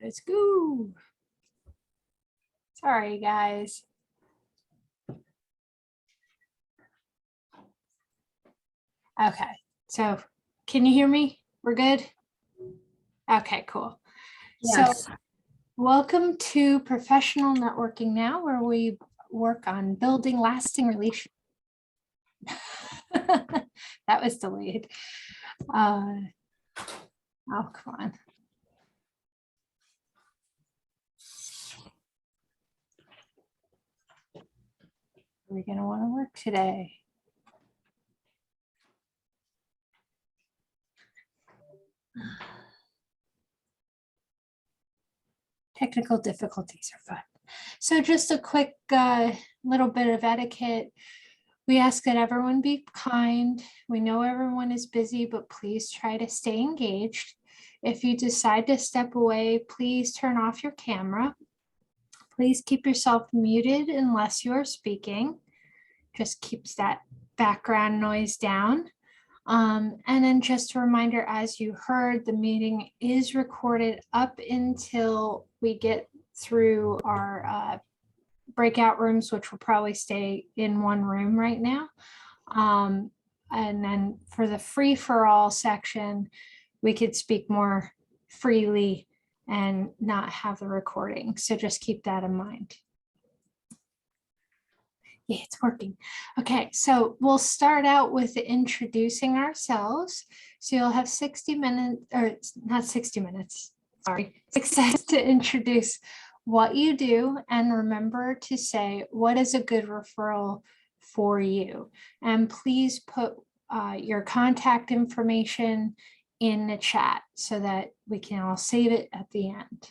Let's go. Sorry, guys. Okay, so can you hear me? We're good? Okay, cool. Yes. So welcome to Professional Networking Now, where we work on building lasting relationships. That was delayed. Oh, come on. We're going to want to work today. Technical difficulties are fun. So just a quick little bit of etiquette. We ask that everyone be kind. We know everyone is busy, but please try to stay engaged. If you decide to step away, please turn off your camera. Please keep yourself muted unless you are speaking. Just keeps that background noise down. And then just a reminder, as you heard, the meeting is recorded up until we get through our breakout rooms, which will probably stay in one room right now. And then for the free for all section, we could speak more freely and not have the recording. So just keep that in mind. Yeah, it's working. Okay, so we'll start out with introducing ourselves. So you'll have 60 minutes, or not 60 minutes, sorry, 6 seconds to introduce what you do, and remember to say what is a good referral for you. And please put your contact information in the chat so that we can all save it at the end.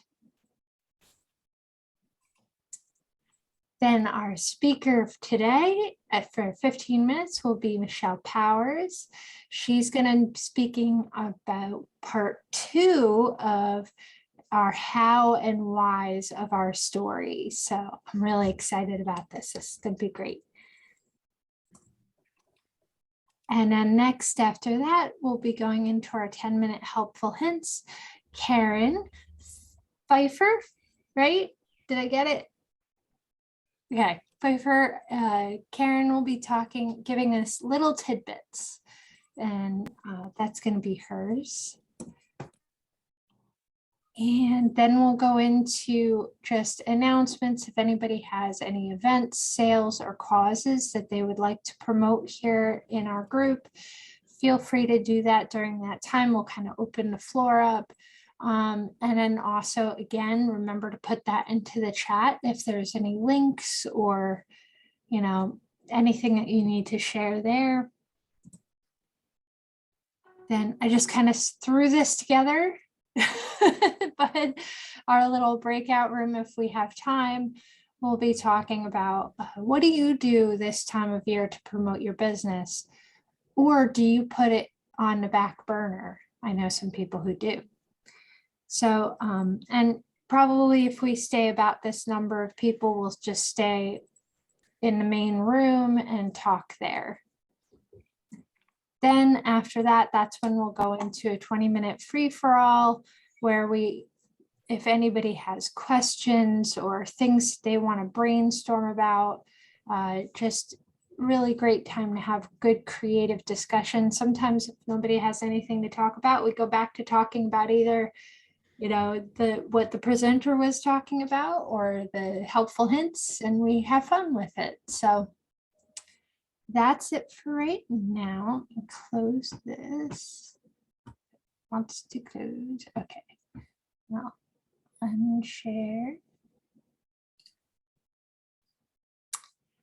Then our speaker of today for 15 minutes will be Michele Powers. She's going to be speaking about part 2 of our how and whys of our story. So I'm really excited about this. This is going to be great. And then next after that, we'll be going into our 10-minute helpful hints. Karen Pfeiffer, right? Did I get it? Okay, Pfeiffer, Karen will be giving us little tidbits, and that's going to be hers. And then we'll go into just announcements. If anybody has any events, sales, or causes that they would like to promote here in our group, feel free to do that during that time. We'll kind of open the floor up. And then also, again, remember to put that into the chat if there's any links or, you know, anything that you need to share there. Then I just kind of threw this together, but our little breakout room, if we have time, we'll be talking about what do you do this time of year to promote your business? Or do you put it on the back burner? I know some people who do. So, and probably if we stay about this number of people, we'll just stay in the main room and talk there. Then after that, that's when we'll go into a 20-minute free-for-all where if anybody has questions or things they want to brainstorm about, just really great time to have good creative discussion. Sometimes if nobody has anything to talk about, we go back to talking about either what the presenter was talking about or the helpful hints, and we have fun with it. So that's it for right now. Close this. Wants to close. Okay. Now unshare.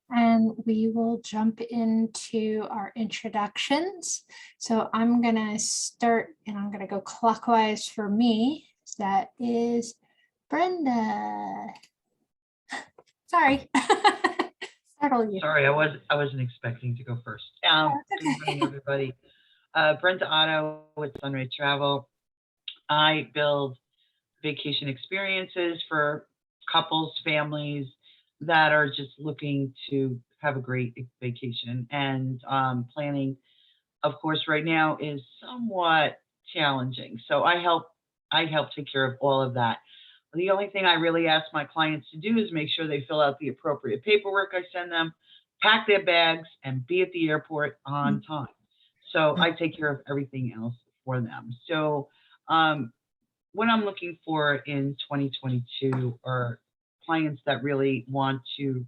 And we will jump into our introductions. So I'm going to start, and I'm going to go clockwise for me. That is Brenda. Sorry. Startle you. Sorry, I wasn't expecting to go first. Good morning, everybody. Brenda Otto with Sunray Travel. I build vacation experiences for couples, families that are just looking to have a great vacation. And planning, of course, right now is somewhat challenging. So I help I help take care of all of that. The only thing I really ask my clients to do is make sure they fill out the appropriate paperwork I send them, pack their bags, and be at the airport on time. So I take care of everything else for them. So what I'm looking for in 2022 are clients that really want to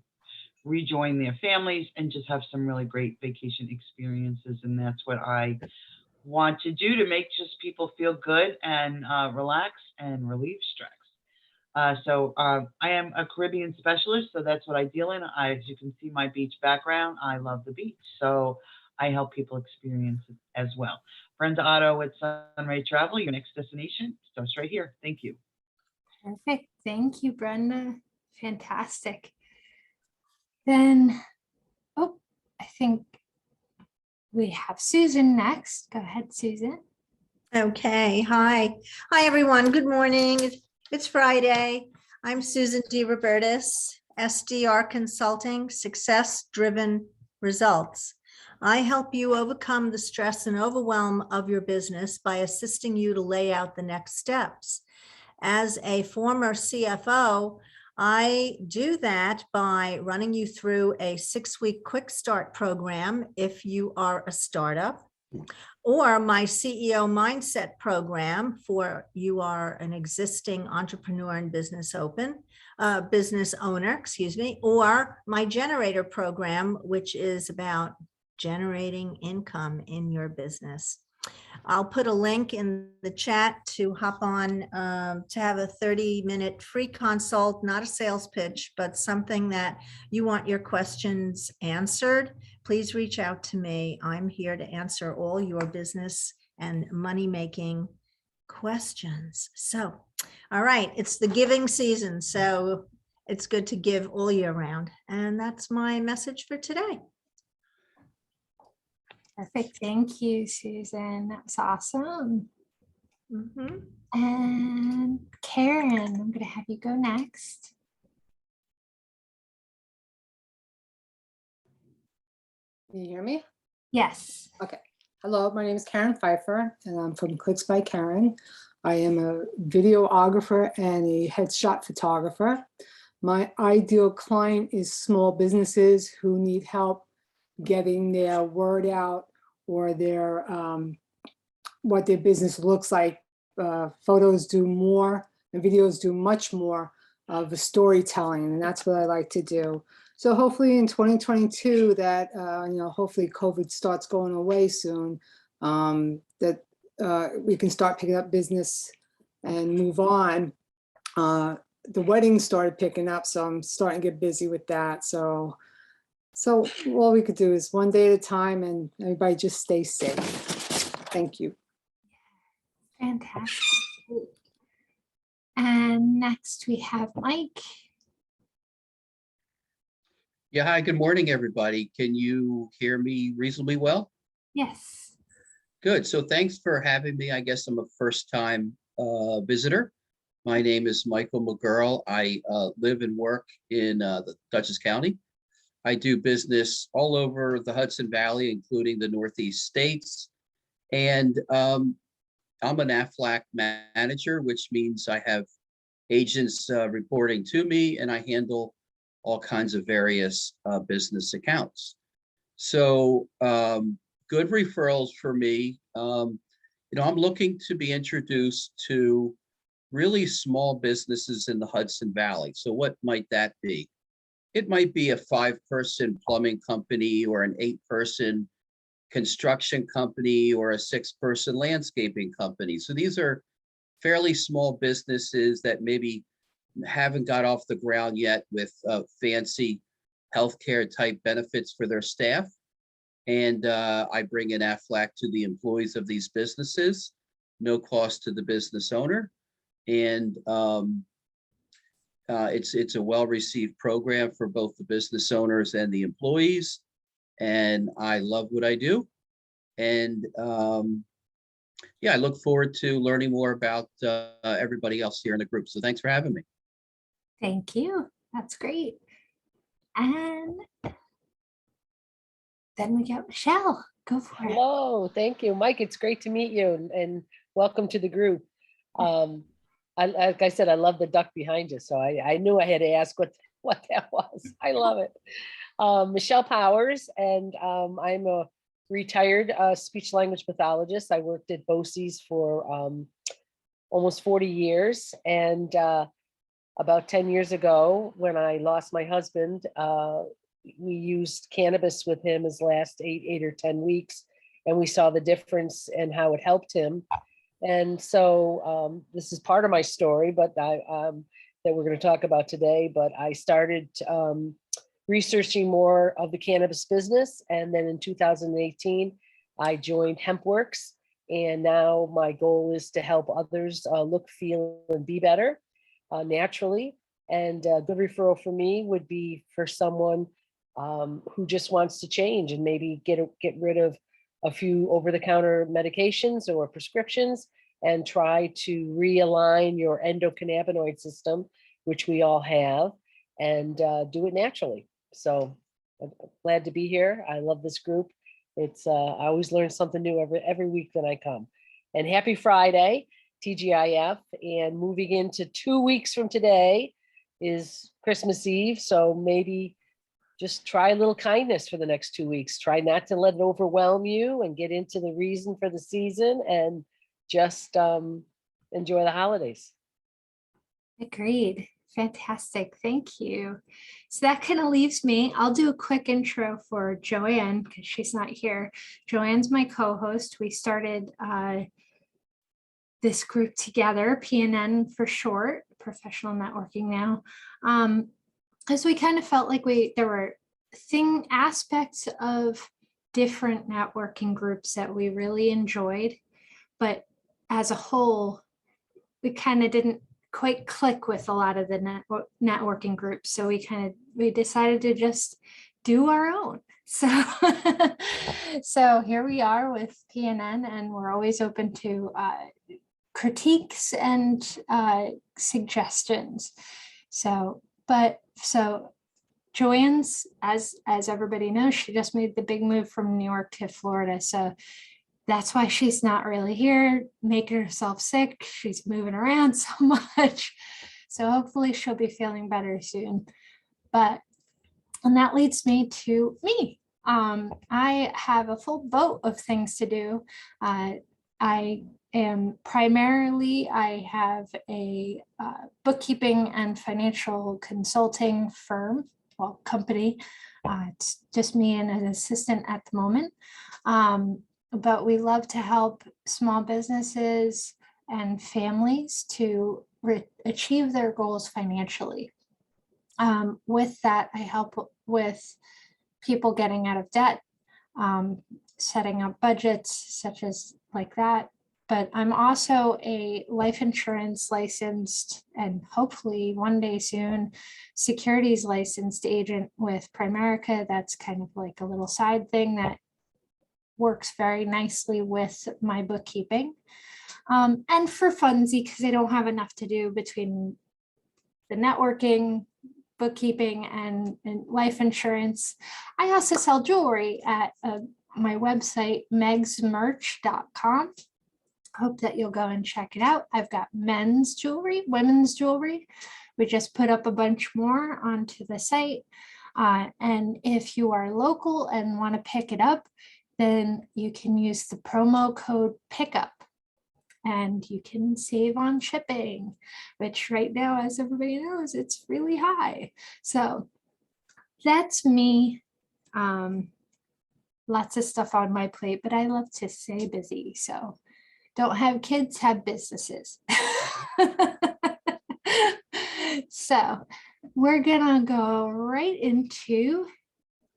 rejoin their families and just have some really great vacation experiences. And that's what I want to do to make just people feel good and relax and relieve stress. I am a Caribbean specialist, so that's what I deal in. As you can see, my beach background, I love the beach. So I help people experience it as well. Brenda Otto with Sunray Travel, your next destination starts right here. Thank you. Perfect. Thank you, Brenda. Fantastic. Then, oh, I think we have Susan next. Go ahead, Susan. Okay. Hi, everyone. Good morning. It's Friday. I'm Susan D. Robertis, SDR Consulting, Success Driven Results. I help you overcome the stress and overwhelm of your business by assisting you to lay out the next steps. As a former CFO, I do that by running you through a 6-week quick start program if you are a startup, or my CEO Mindset program for you are an existing entrepreneur and business owner, or my Generator program, which is about generating income in your business. I'll put a link in the chat to hop on to have a 30-minute free consult, not a sales pitch, but something that you want your questions answered. Please reach out to me. I'm here to answer all your business and money-making questions. So, all right, it's the giving season, so it's good to give all year round. And that's my message for today. Perfect. Thank you, Susan. That was awesome. Mm-hmm. And Karen, I'm going to have you go next. Can you hear me? Yes. Okay. Hello, my name is Karen Pfeiffer, and I'm from Clicks by Karen. I am a videographer and a headshot photographer. My ideal client is small businesses who need help getting their word out or their what their business looks like. Photos do more and videos do much more of the storytelling, and that's what I like to do. So hopefully in 2022 that, hopefully COVID starts going away soon, that we can start picking up business and move on. The weddings started picking up, so I'm starting to get busy with that. So all we could do is one day at a time, and everybody just stay safe. Thank you. Fantastic. And next we have Mike. Yeah, hi, good morning, everybody. Can you hear me reasonably well? Yes. Good. So thanks for having me. I guess I'm a first-time visitor. My name is Michael McGurl. I live and work in the Dutchess County. I do business all over the Hudson Valley, including the Northeast states. And I'm an AFLAC manager, which means I have agents reporting to me, and I handle all kinds of various business accounts. So good referrals for me. I'm looking to be introduced to really small businesses in the Hudson Valley. So what might that be? It might be a 5-person plumbing company or an 8-person construction company or a 6-person landscaping company. So these are fairly small businesses that maybe haven't got off the ground yet with fancy healthcare type benefits for their staff. And I bring in AFLAC to the employees of these businesses, no cost to the business owner. And it's a well-received program for both the business owners and the employees. And I love what I do. And yeah, I look forward to learning more about everybody else here in the group. So thanks for having me. Thank you. That's great. And then we got Michelle. Go for it. Hello, thank you. Mike, it's great to meet you and welcome to the group. Like I said, I love the duck behind you, so I knew I had to ask what that was. I love it. Michele Powers, and I'm a retired speech language pathologist. I worked at BOCES for almost 40 years, and about 10 years ago, when I lost my husband, we used cannabis with him his last eight or 10 weeks, and we saw the difference and how it helped him. And so this is part of my story, but that we're going to talk about today. But I started researching more of the cannabis business, and then in 2018, I joined HempWorks, and now my goal is to help others look, feel, and be better naturally. And a good referral for me would be for someone who just wants to change and maybe get rid of a few over-the-counter medications or prescriptions and try to realign your endocannabinoid system, which we all have, and do it naturally. So I'm glad to be here. I love this group. It's I always learn something new every week that I come. And happy Friday, TGIF. And moving into 2 weeks from today is Christmas Eve. So maybe just try a little kindness for the next 2 weeks. Try not to let it overwhelm you, and get into the reason for the season, and just enjoy the holidays. Agreed. Fantastic. Thank you. So that kind of leaves me. I'll do a quick intro for Joanne because she's not here. Joanne's my co-host. We started this group together, PNN for short, Professional Networking Now. Because we kind of felt like there were aspects of different networking groups that we really enjoyed, but as a whole, we kind of didn't quite click with a lot of the networking groups. So we decided to just do our own. So, so here we are with PNN, and we're always open to critiques and suggestions. So Joanne's, as everybody knows, she just made the big move from New York to Florida. So that's why she's not really here, making herself sick. She's moving around so much. So hopefully she'll be feeling better soon. And that leads me to me. I have a full boat of things to do. I have a bookkeeping and financial consulting firm, company. It's just me and an assistant at the moment. But we love to help small businesses and families to achieve their goals financially. With that, I help with people getting out of debt, setting up budgets such as like that. But I'm also a life insurance licensed, and hopefully one day soon, securities licensed agent with Primerica. That's kind of like a little side thing that works very nicely with my bookkeeping. And for fundsy, because I don't have enough to do between the networking, bookkeeping, and life insurance. I also sell jewelry at my website, megsmerch.com. Hope that you'll go and check it out. I've got men's jewelry, women's jewelry. We just put up a bunch more onto the site. And if you are local and want to pick it up, then you can use the promo code PICKUP and you can save on shipping, which right now, as everybody knows, it's really high. So that's me. Lots of stuff on my plate, but I love to stay busy. So don't have kids, have businesses. So we're gonna go right into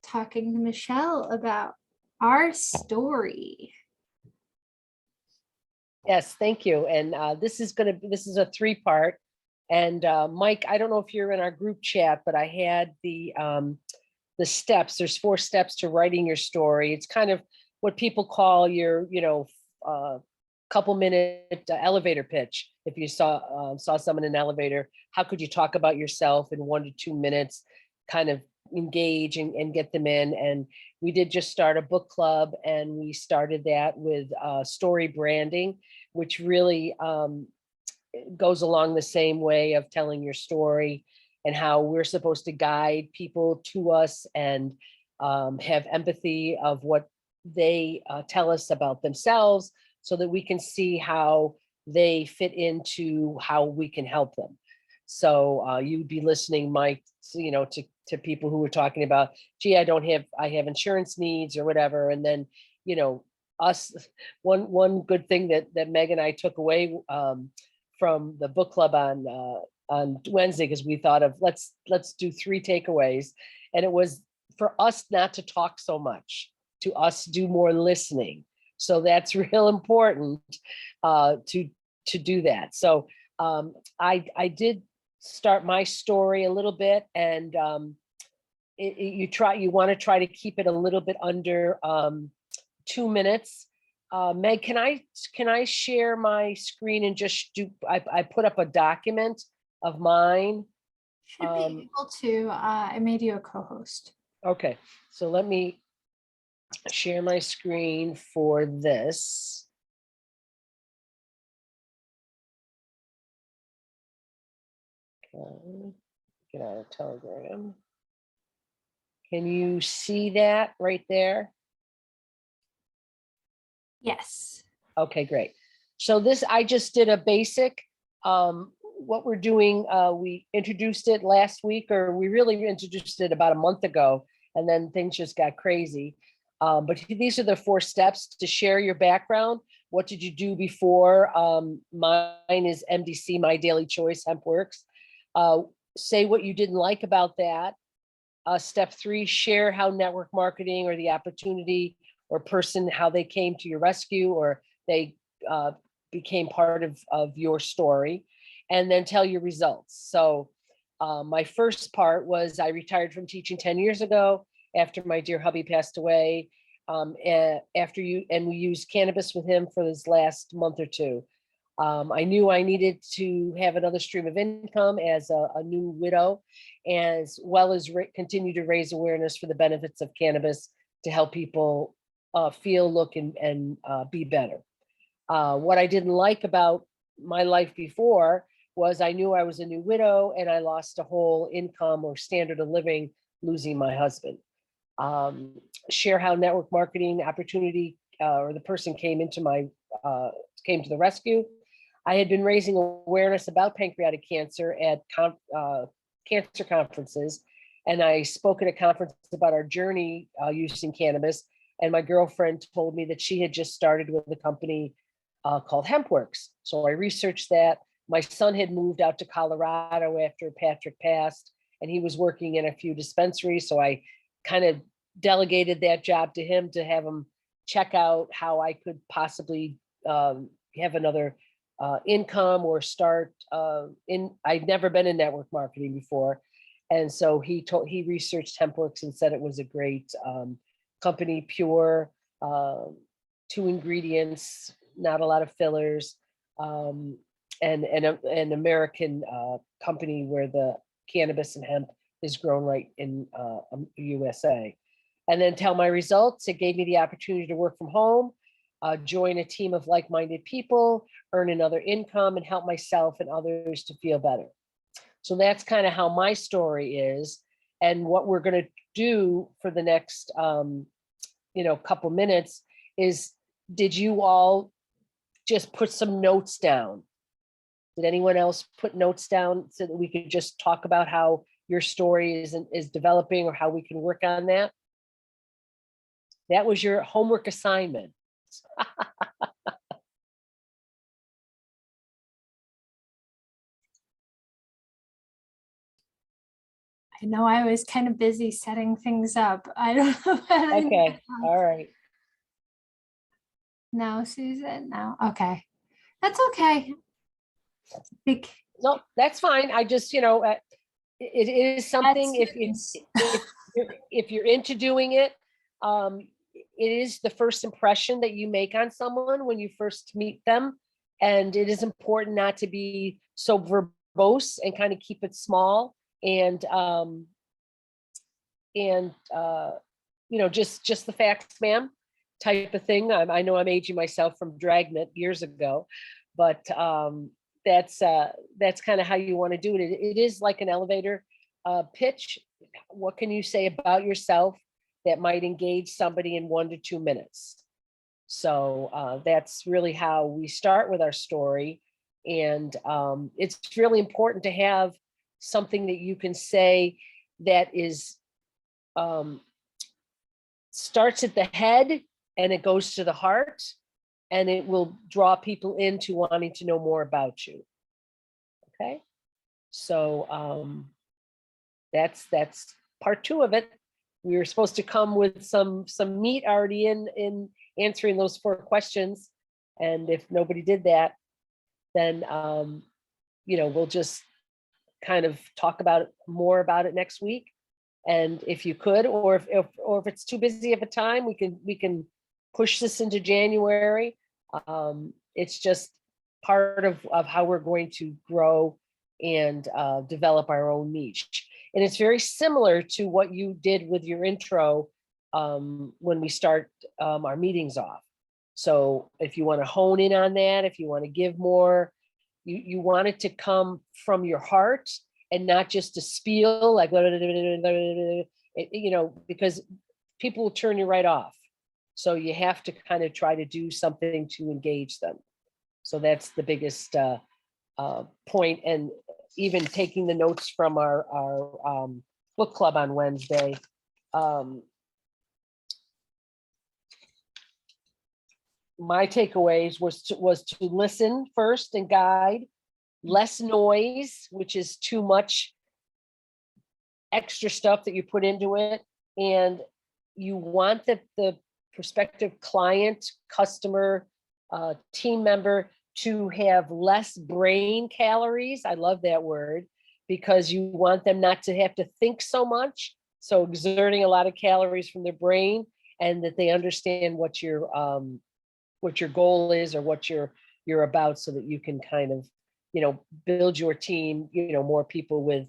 talking to Michele about our story. Yes, thank you. And this is a 3-part. And Mike, I don't know if you're in our group chat, but I had the steps. There's 4 steps to writing your story. It's kind of what people call your, couple-minute elevator pitch. If you saw someone in an elevator, how could you talk about yourself in 1 to 2 minutes, kind of engage and get them in? And we did just start a book club, and we started that with story branding, which really it goes along the same way of telling your story and how we're supposed to guide people to us and have empathy of what they tell us about themselves so that we can see how they fit into how we can help them. So you'd be listening, Mike, to people who were talking about, gee, I have insurance needs or whatever. And then, us, one good thing that Meg and I took away from the book club on Wednesday, because we thought of let's do 3 takeaways. And it was for us not to talk so much, to us do more listening. So that's real important to do that. So I did start my story a little bit, and you want to try to keep it a little bit under 2 minutes. Meg, can I share my screen and just I put up a document of mine. Should be able to. I made you a co-host. Okay, so let me share my screen for this. Okay, get out of Telegram. Can you see that right there? Yes. Okay, great. So this, I just did a basic, what we're doing, we introduced it last week, or we really introduced it about a month ago, and then things just got crazy. But these are the 4 steps to share your background. What did you do before? Mine is MDC, My Daily Choice, HempWorks. Say what you didn't like about that. Step 3, share how network marketing or the opportunity or person, how they came to your rescue or they became part of your story, and then tell your results. So my first part was I retired from teaching 10 years ago after my dear hubby passed away. And we used cannabis with him for this last month or 2. I knew I needed to have another stream of income as a new widow, as well as continue to raise awareness for the benefits of cannabis to help people feel, look, and be better. What I didn't like about my life before was I knew I was a new widow and I lost a whole income or standard of living, losing my husband. Share how network marketing opportunity or the person came to the rescue. I had been raising awareness about pancreatic cancer at cancer conferences, and I spoke at a conference about our journey using cannabis. And my girlfriend told me that she had just started with a company called HempWorks. So I researched that. My son had moved out to Colorado after Patrick passed, and he was working in a few dispensaries. So I kind of delegated that job to him to have him check out how I could possibly have another income or start I'd never been in network marketing before. And so he researched HempWorks and said it was a great company, pure, 2 ingredients, not a lot of fillers, and an American company where the cannabis and hemp is grown right in USA. And then tell my results. It gave me the opportunity to work from home, join a team of like-minded people, earn another income, and help myself and others to feel better. So that's kind of how my story is. And what we're going to do for the next, couple minutes is, did you all just put some notes down? Did anyone else put notes down so that we could just talk about how your story is developing or how we can work on that? That was your homework assignment. I know I was kind of busy setting things up. I don't know. Okay, all right. No, Susan, no. Okay. That's okay. No, that's fine. I just, it is something if you're into doing it, it is the first impression that you make on someone when you first meet them. And it is important not to be so verbose and kind of keep it small and just the facts, ma'am, type of thing. I know I'm aging myself from Dragnet years ago, but that's kind of how you want to do it. It is like an elevator pitch. What can you say about yourself that might engage somebody in 1 to 2 minutes? So that's really how we start with our story. And it's really important to have something that you can say that is starts at the head and it goes to the heart, and it will draw people into wanting to know more about you. Okay, so that's part 2 of it. We were supposed to come with some meat already in answering those 4 questions, and if nobody did that, then we'll just kind of talk about it more about it next week. And if you could, or if it's too busy of a time, we can push this into January. It's just part of how we're going to grow and develop our own niche. And it's very similar to what you did with your intro when we start our meetings off. So if you want to hone in on that, if you want to give more, you want it to come from your heart and not just a spiel like, because people will turn you right off. So you have to kind of try to do something to engage them. So that's the biggest point. And even taking the notes from our book club on Wednesday, my takeaways was to listen first and guide, less noise, which is too much extra stuff that you put into it. And you want the prospective client, customer, team member to have less brain calories. I love that word, because you want them not to have to think so much. So exerting a lot of calories from their brain, and that they understand what your goal is or what you're about, so that you can kind of, build your team, more people with,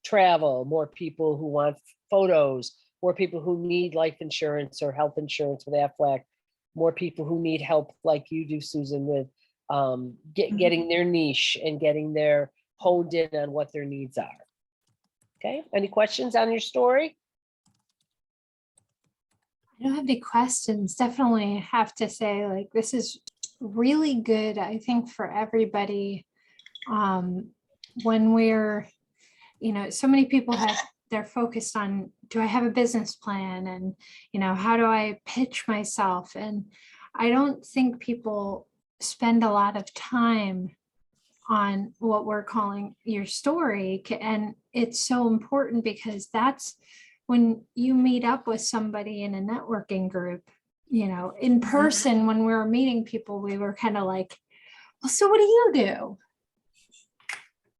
travel, more people who want photos, more people who need life insurance or health insurance with Aflac, more people who need help like you do, Susan, with getting their niche and getting their honed in on what their needs are. Okay, any questions on your story? I don't have any questions. Definitely have to say, like, this is really good, I think, for everybody. When we're, so many people they're focused on, do I have a business plan? And, how do I pitch myself? And I don't think people spend a lot of time on what we're calling your story. And it's so important, because that's when you meet up with somebody in a networking group, in person. When we were meeting people, we were kind of like, well, so what do you do?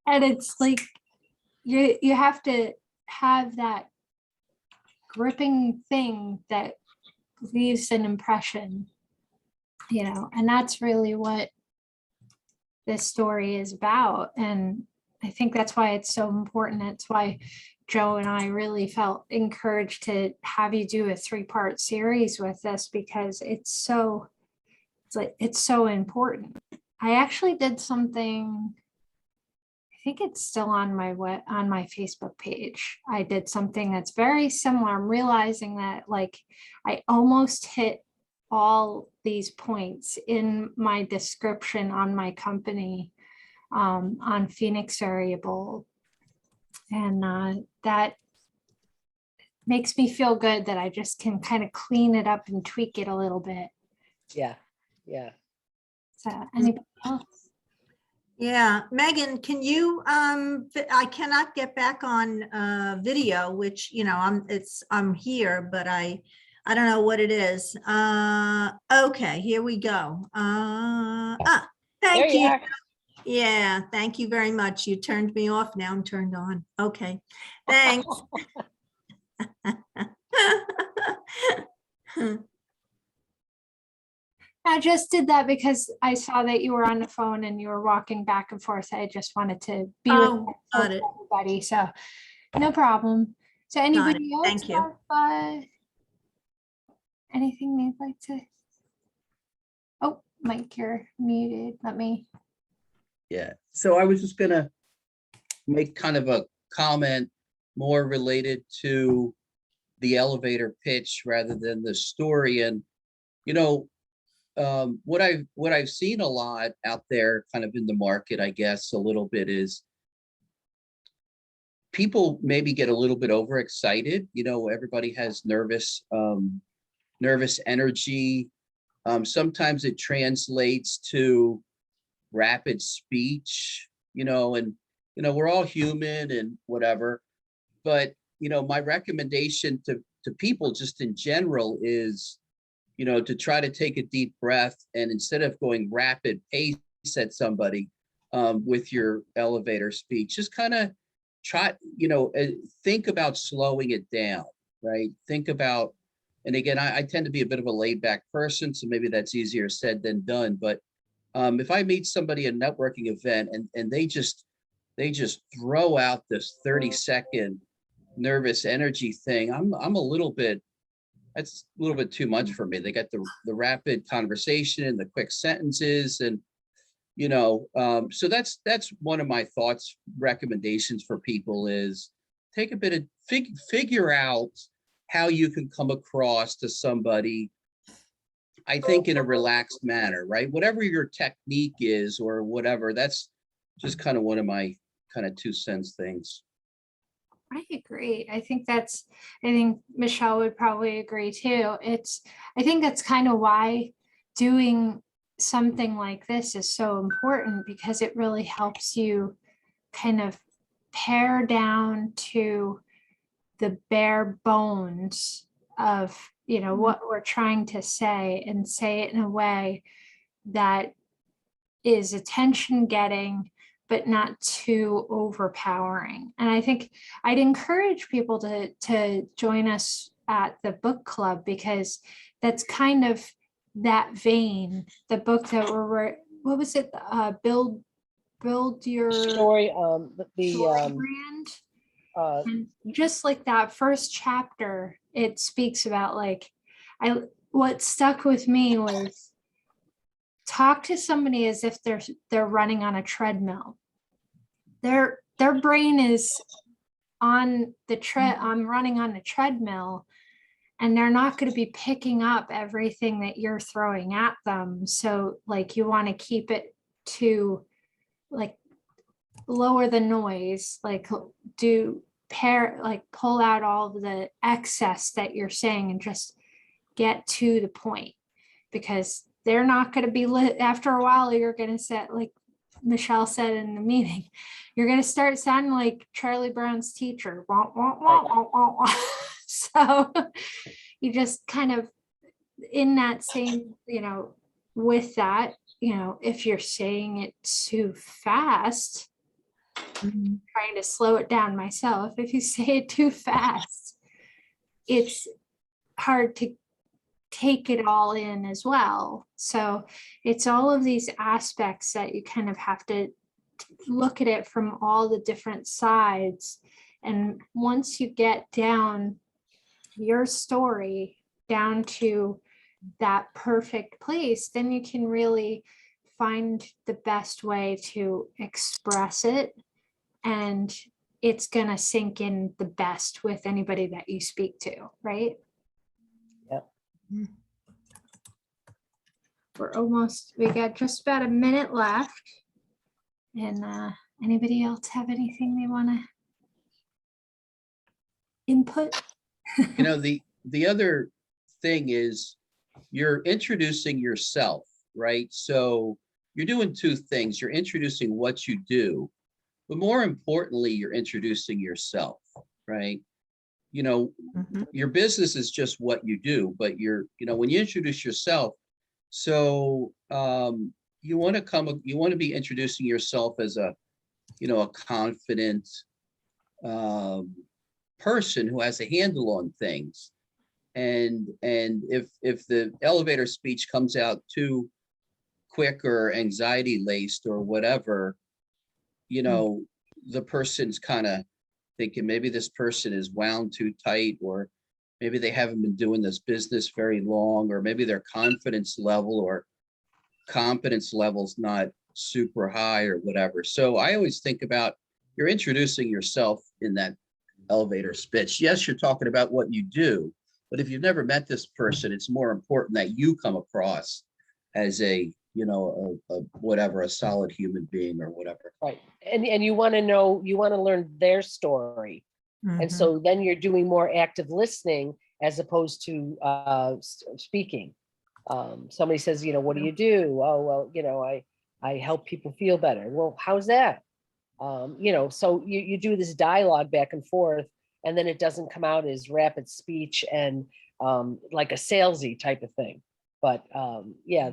And it's like, you have to have that gripping thing that leaves an impression, and that's really what this story is about. And I think that's why it's so important. That's why Joe and I really felt encouraged to have you do a 3-part series with this, because it's so important. I actually did something, I think it's still on my Facebook page. I did something that's very similar. I'm realizing that, like, I almost hit all these points in my description on my company, on Phoenix Variable. And that makes me feel good that I just can kind of clean it up and tweak it a little bit. Yeah. So anybody else? Yeah, Megan, can you, I cannot get back on video, which, I'm here, but I don't know what it is. Okay, here we go. Thank you. Are. Yeah, thank you very much. You turned me off. Now I'm turned on. Okay, thanks. I just did that because I saw that you were on the phone and you were walking back and forth. I just wanted to be Oh, with got it. everybody, so no problem. So anybody else Thank you. have anything they'd like to? Oh, Mike, you're muted. Let me Yeah, so I was just gonna make kind of a comment more related to the elevator pitch rather than the story. And, you know, what I've seen a lot out there kind of in the market, I guess, a little bit is people maybe get a little bit overexcited. You know, everybody has nervous energy. Sometimes it translates to rapid speech, you know, and, you know, we're all human and whatever. But, you know, my recommendation to people just in general is, you know, to try to take a deep breath, and instead of going rapid pace at somebody with your elevator speech, just kind of try, you know, think about slowing it down, right? Think about, and again, I tend to be a bit of a laid back person, so maybe that's easier said than done. But if I meet somebody at a networking event and they just throw out this 30-second nervous energy thing, I'm a little bit, that's a little bit too much for me. They got the rapid conversation and the quick sentences, and you know, so that's one of my thoughts, recommendations for people is take a bit of figure out how you can come across to somebody, I think, in a relaxed manner, right? Whatever your technique is or whatever, that's just kind of one of my kind of 2 cents things. I agree. I think Michelle would probably agree too. I think that's kind of why doing something like this is so important, because it really helps you kind of pare down to the bare bones of, you know, what we're trying to say, and say it in a way that is attention getting, but not too overpowering. And I think I'd encourage people to join us at the book club, because that's kind of that vein. The book that what was it? Build your Story, story brand. And just like that first chapter, it speaks about like, what stuck with me was, talk to somebody as if they're running on a treadmill. Their brain is on the I'm running on the treadmill, and they're not going to be picking up everything that you're throwing at them. So like, you want to keep it to like lower the noise, like pull out all of the excess that you're saying and just get to the point, because they're not going to be lit. After a while, you're going to set, like Michelle said in the meeting, you're going to start sounding like Charlie Brown's teacher. Wah, wah, wah, wah, wah, wah. So you just kind of, in that same, you know, with that, you know, if you're saying it too fast, trying to slow it down myself, if you say it too fast, it's hard to take it all in as well. So it's all of these aspects that you kind of have to look at it from all the different sides. And once you get down your story down to that perfect place, then you can really find the best way to express it, and it's going to sink in the best with anybody that you speak to, right? We got just about a minute left. And anybody else have anything they want to input? You know, the other thing is you're introducing yourself, right? So you're doing 2 things. You're introducing what you do, but more importantly, you're introducing yourself, right? You know, your business is just what you do, but you know, when you introduce yourself, so you want to be introducing yourself as a, you know, a confident person who has a handle on things. And if the elevator speech comes out too quick or anxiety laced or whatever, you know, the person's kind of thinking maybe this person is wound too tight, or maybe they haven't been doing this business very long, or maybe their confidence level or competence level's not super high or whatever. So I always think about, you're introducing yourself in that elevator speech. Yes, you're talking about what you do, but if you've never met this person, it's more important that you come across as a, you know, a whatever, a solid human being or whatever. Right. And you want to know, you want to learn their story. And so then you're doing more active listening as opposed to speaking. Somebody says, you know, what do you do? Oh, well, you know, I help people feel better. Well, how's that? You know, so you do this dialogue back and forth, and then it doesn't come out as rapid speech and like a salesy type of thing. But yeah,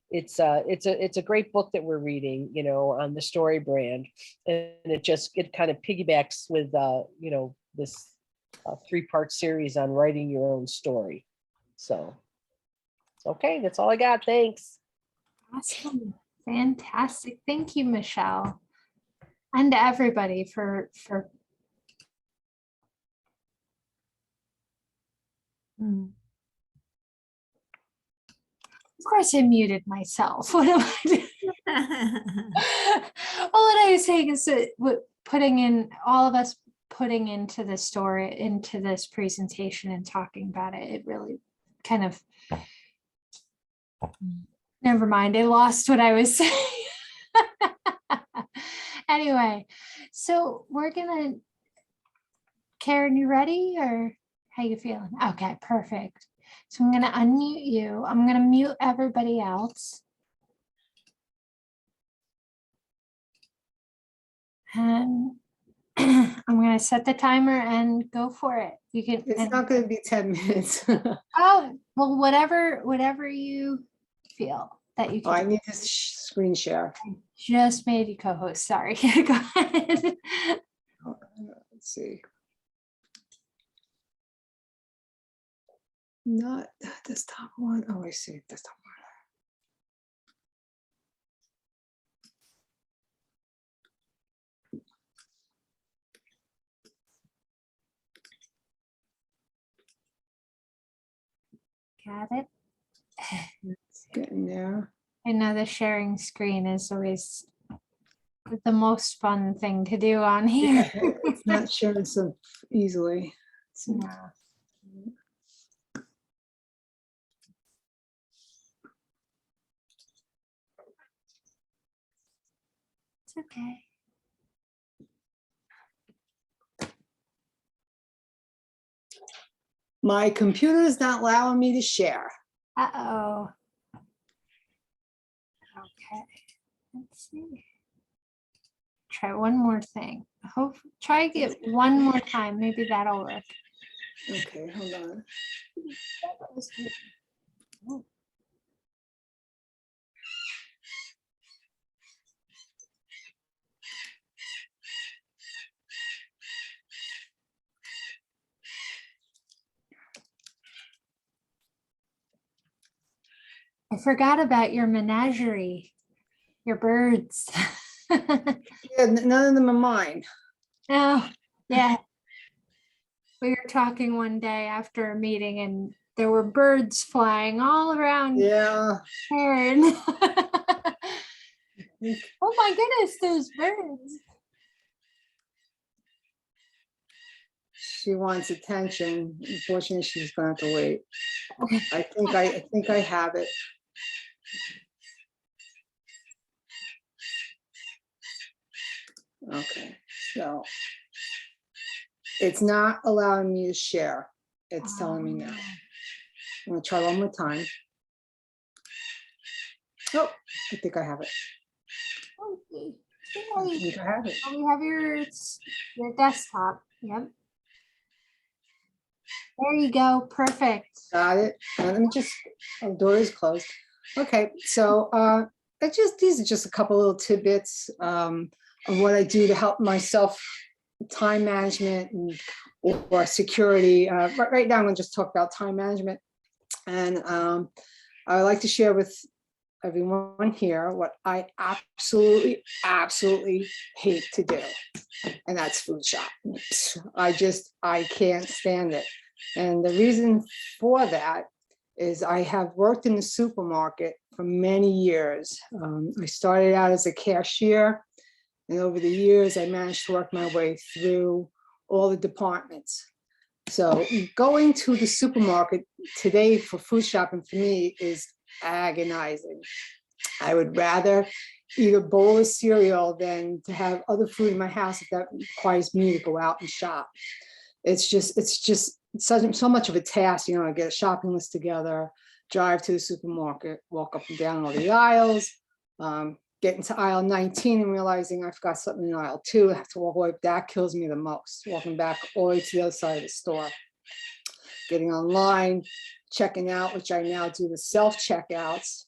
it's a great book that we're reading, you know, on the story brand, and it kind of piggybacks with you know, this 3-part series on writing your own story. So okay, that's all I got. Thanks. Awesome. Fantastic. Thank you, Michelle. And to everybody for Of course, I muted myself. What am I doing? Well, what I was saying is that putting in, all of us putting into the story, into this presentation and talking about it, it really kind of, never mind, I lost what I was saying. Anyway, so we're gonna, Karen, you ready, or how you feeling? Okay, perfect. So I'm gonna unmute you. I'm gonna mute everybody else. And I'm gonna set the timer and go for it. You can. It's not going to be 10 minutes. Oh, well, whatever you feel that you Oh, I can. need to screen share. Just made you co-host. Sorry. Go ahead. Let's see. Not this top one. Oh, I see this top Got it. one. It's getting there. I know the sharing screen is always the most fun thing to do on here. It's not sharing so easily. Let's see. No. It's okay. My computer is not allowing me to share. Uh-oh. Okay. Let's see. Try one more thing. Try it one more time. Maybe that'll work. Okay, hold on. I forgot about your menagerie, your birds. Yeah, none of them are mine. Oh, yeah. We were talking one day after a meeting and there were birds flying all around Yeah. Karen. Oh my goodness, those birds. She wants attention. Unfortunately, she's going to have to wait. I think I have it. Okay, so it's not allowing me to share. It's telling me now. I'm gonna try one more time. Oh, I think I have it. Okay. I think I have it. Oh, we have your desktop. Yep. There you go. Perfect. Got it. Let me just, oh, door is closed. Okay, so these are just a couple little tidbits of what I do to help myself, time management and or security. Right now, I'm gonna just talk about time management. And I would like to share with everyone here what I absolutely hate to do. And that's food shop. I can't stand it. And the reason for that is I have worked in the supermarket for many years. I started out as a cashier, and over the years, I managed to work my way through all the departments. So going to the supermarket today for food shopping for me is agonizing. I would rather eat a bowl of cereal than to have other food in my house if that requires me to go out and shop. It's just so much of a task, you know, I get a shopping list together, drive to the supermarket, walk up and down all the aisles, get into aisle 19 and realizing I forgot something in aisle 2, I have to walk away. That kills me the most, walking back all the way to the other side of the store. Getting online, checking out, which I now do the self-checkouts,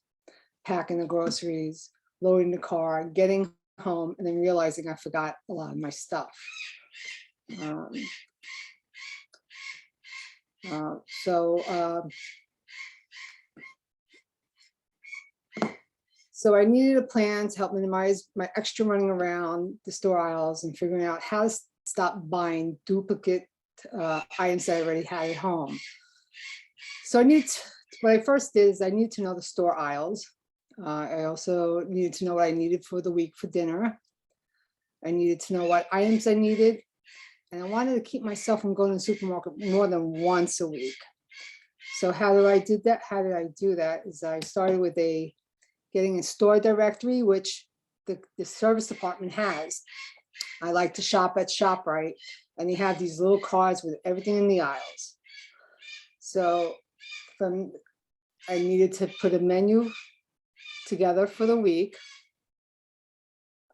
packing the groceries, loading the car, getting home, and then realizing I forgot a lot of my stuff. So I needed a plan to help minimize my extra running around the store aisles and figuring out how to stop buying duplicate items that I already had at home. So what I first did is I needed to know the store aisles. I also needed to know what I needed for the week for dinner. I needed to know what items I needed. And I wanted to keep myself from going to the supermarket more than once a week. So how did I do that? How did I do that? Is I started with getting a store directory, which the service department has. I like to shop at ShopRite, and they have these little cards with everything in the aisles. So I needed to put a menu together for the week.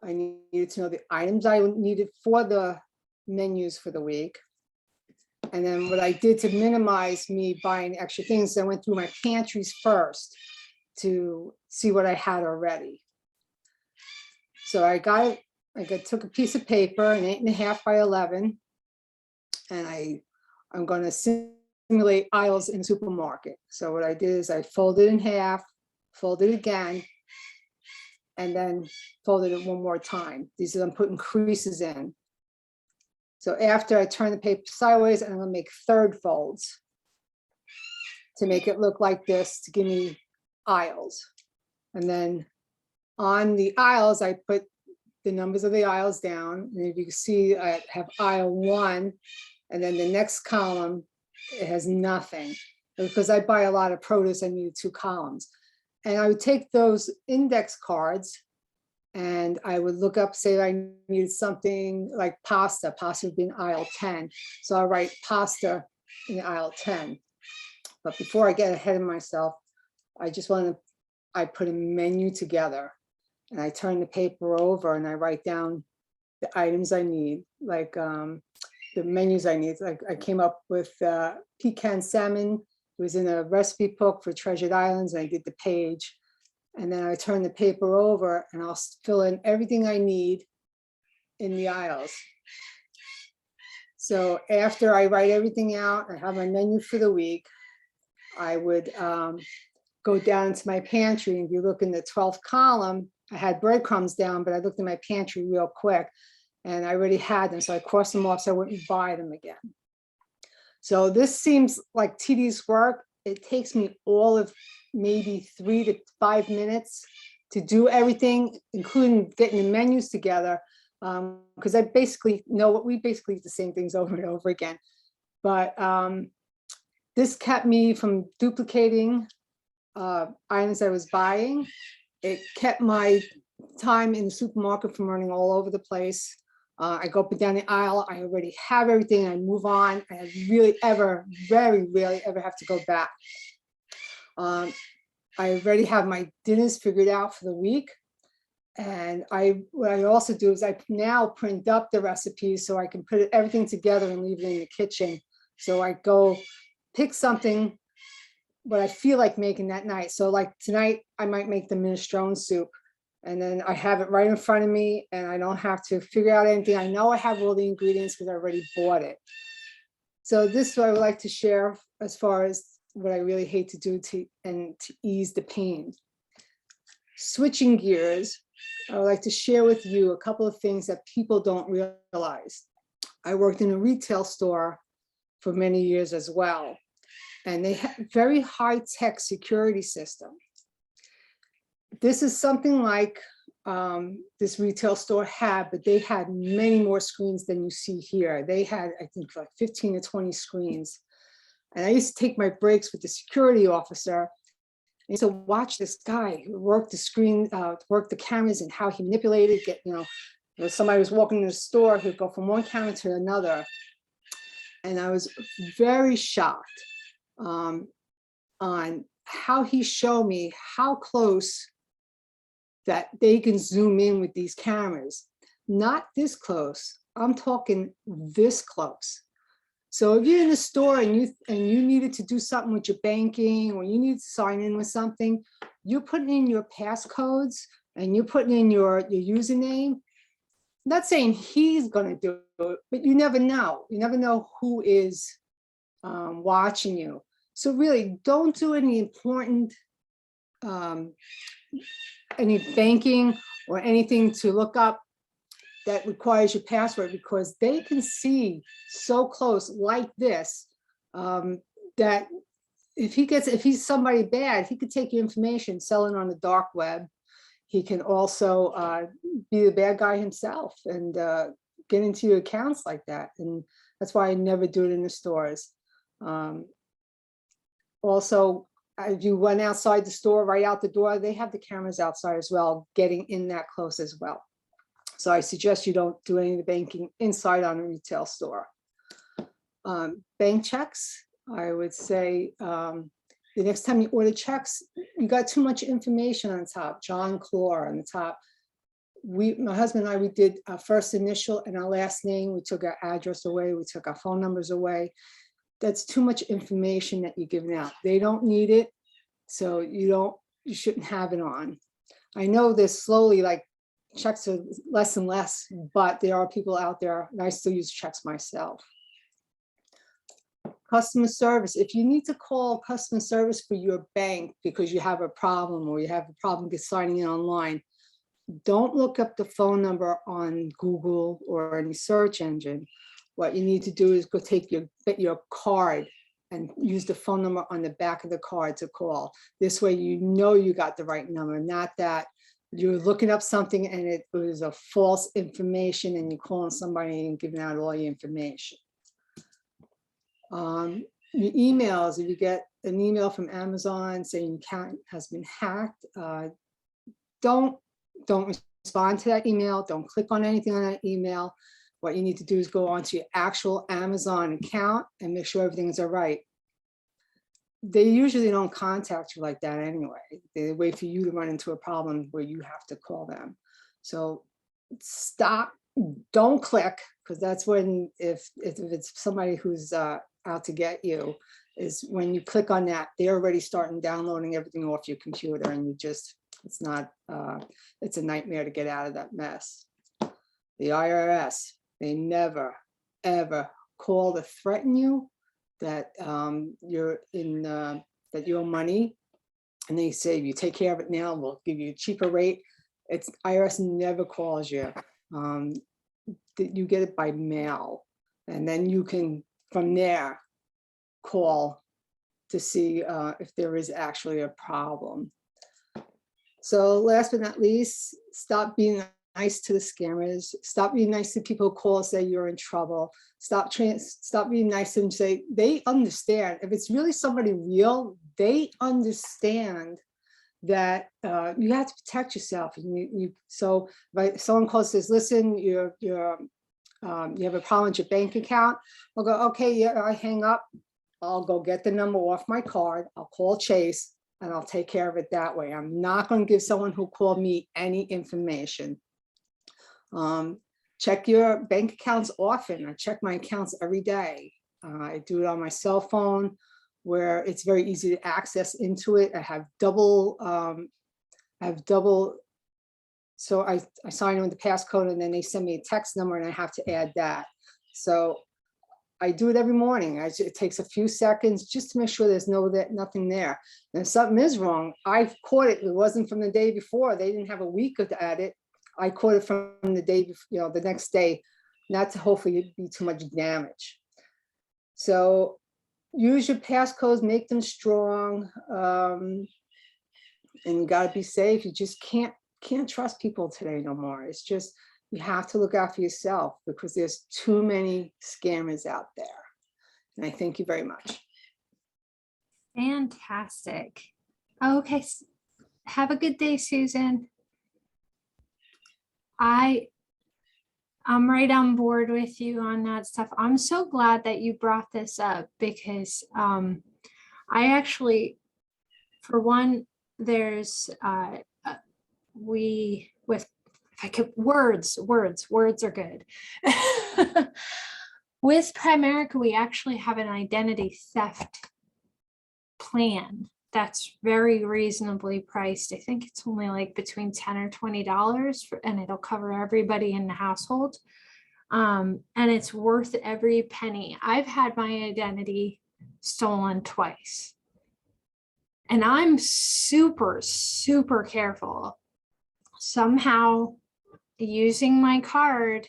I needed to know the items I needed for the menus for the week. And then what I did to minimize me buying extra things, I went through my pantries first to see what I had already. So I took a piece of paper, an 8.5 by 11, and I'm going to simulate aisles in the supermarket. So what I did is I folded in half, folded again, and then folded it one more time. These are I'm putting creases in. So after I turn the paper sideways, I'm going to make third folds to make it look like this to give me aisles. And then on the aisles, I put the numbers of the aisles down. And if you can see, I have aisle 1, and then the next column, it has nothing. Because I buy a lot of produce, I needed 2 columns. And I would take those index cards and I would look up, say I needed something like pasta. Pasta would be in aisle 10. So I write pasta in aisle 10. But before I get ahead of myself, I put a menu together, and I turn the paper over and I write down the items I need, like the menus I need. Like I came up with pecan salmon. It was in a recipe book for Treasured Islands, and I did the page. And then I turn the paper over and I'll fill in everything I need in the aisles. So after I write everything out, I have my menu for the week, I would go down into my pantry. And if you look in the 12th column, I had breadcrumbs down, but I looked in my pantry real quick and I already had them. So I crossed them off so I wouldn't buy them again. So this seems like tedious work. It takes me all of maybe 3 to 5 minutes to do everything, including getting the menus together. Because I basically know what we basically do the same things over and over again. But this kept me from duplicating items I was buying. It kept my time in the supermarket from running all over the place. I go up and down the aisle, I already have everything, I move on. I very rarely ever have to go back. I already have my dinners figured out for the week. And what I also do is I now print up the recipes so I can put everything together and leave it in the kitchen. So I go pick something, what I feel like making that night. So like tonight, I might make the minestrone soup. And then I have it right in front of me and I don't have to figure out anything. I know I have all the ingredients because I already bought it. So this is what I would like to share as far as what I really hate to do to ease the pain. Switching gears, I would like to share with you a couple of things that people don't realize. I worked in a retail store for many years as well. and they have very high-tech security system. This is something like this retail store had, but they had many more screens than you see here. They had, I think, like 15 to 20 screens. And I used to take my breaks with the security officer. And so watch this guy who worked the screen, worked the cameras and how he manipulated, if somebody was walking in the store, he'd go from one camera to another. And I was very shocked on how he showed me how close that they can zoom in with these cameras. Not this close, I'm talking this close. So if you're in the store and you needed to do something with your banking, or you need to sign in with something, you're putting in your passcodes and you're putting in your username. I'm not saying he's gonna do it, but you never know. You never know who is watching you. So really, don't do any important, any banking or anything to look up that requires your password, because they can see so close like this, that if he's somebody bad, he could take your information, sell it on the dark web. He can also be the bad guy himself and get into your accounts like that. And that's why I never do it in the stores. Also, if you went outside the store, right out the door, they have the cameras outside as well, getting in that close as well. So I suggest you don't do any of the banking inside on a retail store. Bank checks, I would say, the next time you order checks, you got too much information on top. John Clore on the top. My husband and I, we did our first initial and our last name. We took our address away. We took our phone numbers away. That's too much information that you're giving out. They don't need it, so you shouldn't have it on. I know this slowly, like checks are less and less, but there are people out there, and I still use checks myself. Customer service. If you need to call customer service for your bank because you have a problem or you have a problem signing in online, don't look up the phone number on Google or any search engine. What you need to do is go take your card and use the phone number on the back of the card to call. This way you know you got the right number, not that you're looking up something and it was a false information and you're calling somebody and giving out all your information. Your emails, if you get an email from Amazon saying your account has been hacked, don't respond to that email. Don't click on anything on that email. What you need to do is go onto your actual Amazon account and make sure everything's all right. They usually don't contact you like that anyway. They wait for you to run into a problem where you have to call them. So stop, don't click, because that's when, if it's somebody who's out to get you, is when you click on that, they're already starting downloading everything off your computer, and it's a nightmare to get out of that mess. The IRS, they never, ever call to threaten you that you're in, that you owe money. And they say, if you take care of it now, we'll give you a cheaper rate. IRS never calls you. You get it by mail. And then you can, from there, call to see if there is actually a problem. So last but not least, stop being nice to the scammers. Stop being nice to people who call and say you're in trouble. Stop being nice to them and say, they understand. If it's really somebody real, they understand that you have to protect yourself. And so if someone calls and says, listen, you have a problem with your bank account, I'll go, okay, yeah, I hang up. I'll go get the number off my card. I'll call Chase and I'll take care of it that way. I'm not going to give someone who called me any information. Check your bank accounts often. I check my accounts every day. I do it on my cell phone where it's very easy to access into it. I have double, so I sign in with the passcode and then they send me a text number and I have to add that. So I do it every morning. It takes a few seconds just to make sure there's nothing there. And if something is wrong, I've caught it. It wasn't from the day before. They didn't have a week at it. I caught it from the day before, the next day, not to hopefully be too much damage. So use your passcodes, make them strong, and you gotta be safe. You just can't trust people today no more. It's just, you have to look out for yourself because there's too many scammers out there. And I thank you very much. Fantastic. Okay, have a good day, Susan. I'm right on board with you on that stuff. I'm so glad that you brought this up because I actually, for one, there's if I could, words are good. With Primerica, we actually have an identity theft plan that's very reasonably priced. I think it's only like between $10 or $20 and it'll cover everybody in the household. And it's worth every penny. I've had my identity stolen twice. And I'm super, super careful. Somehow using my card,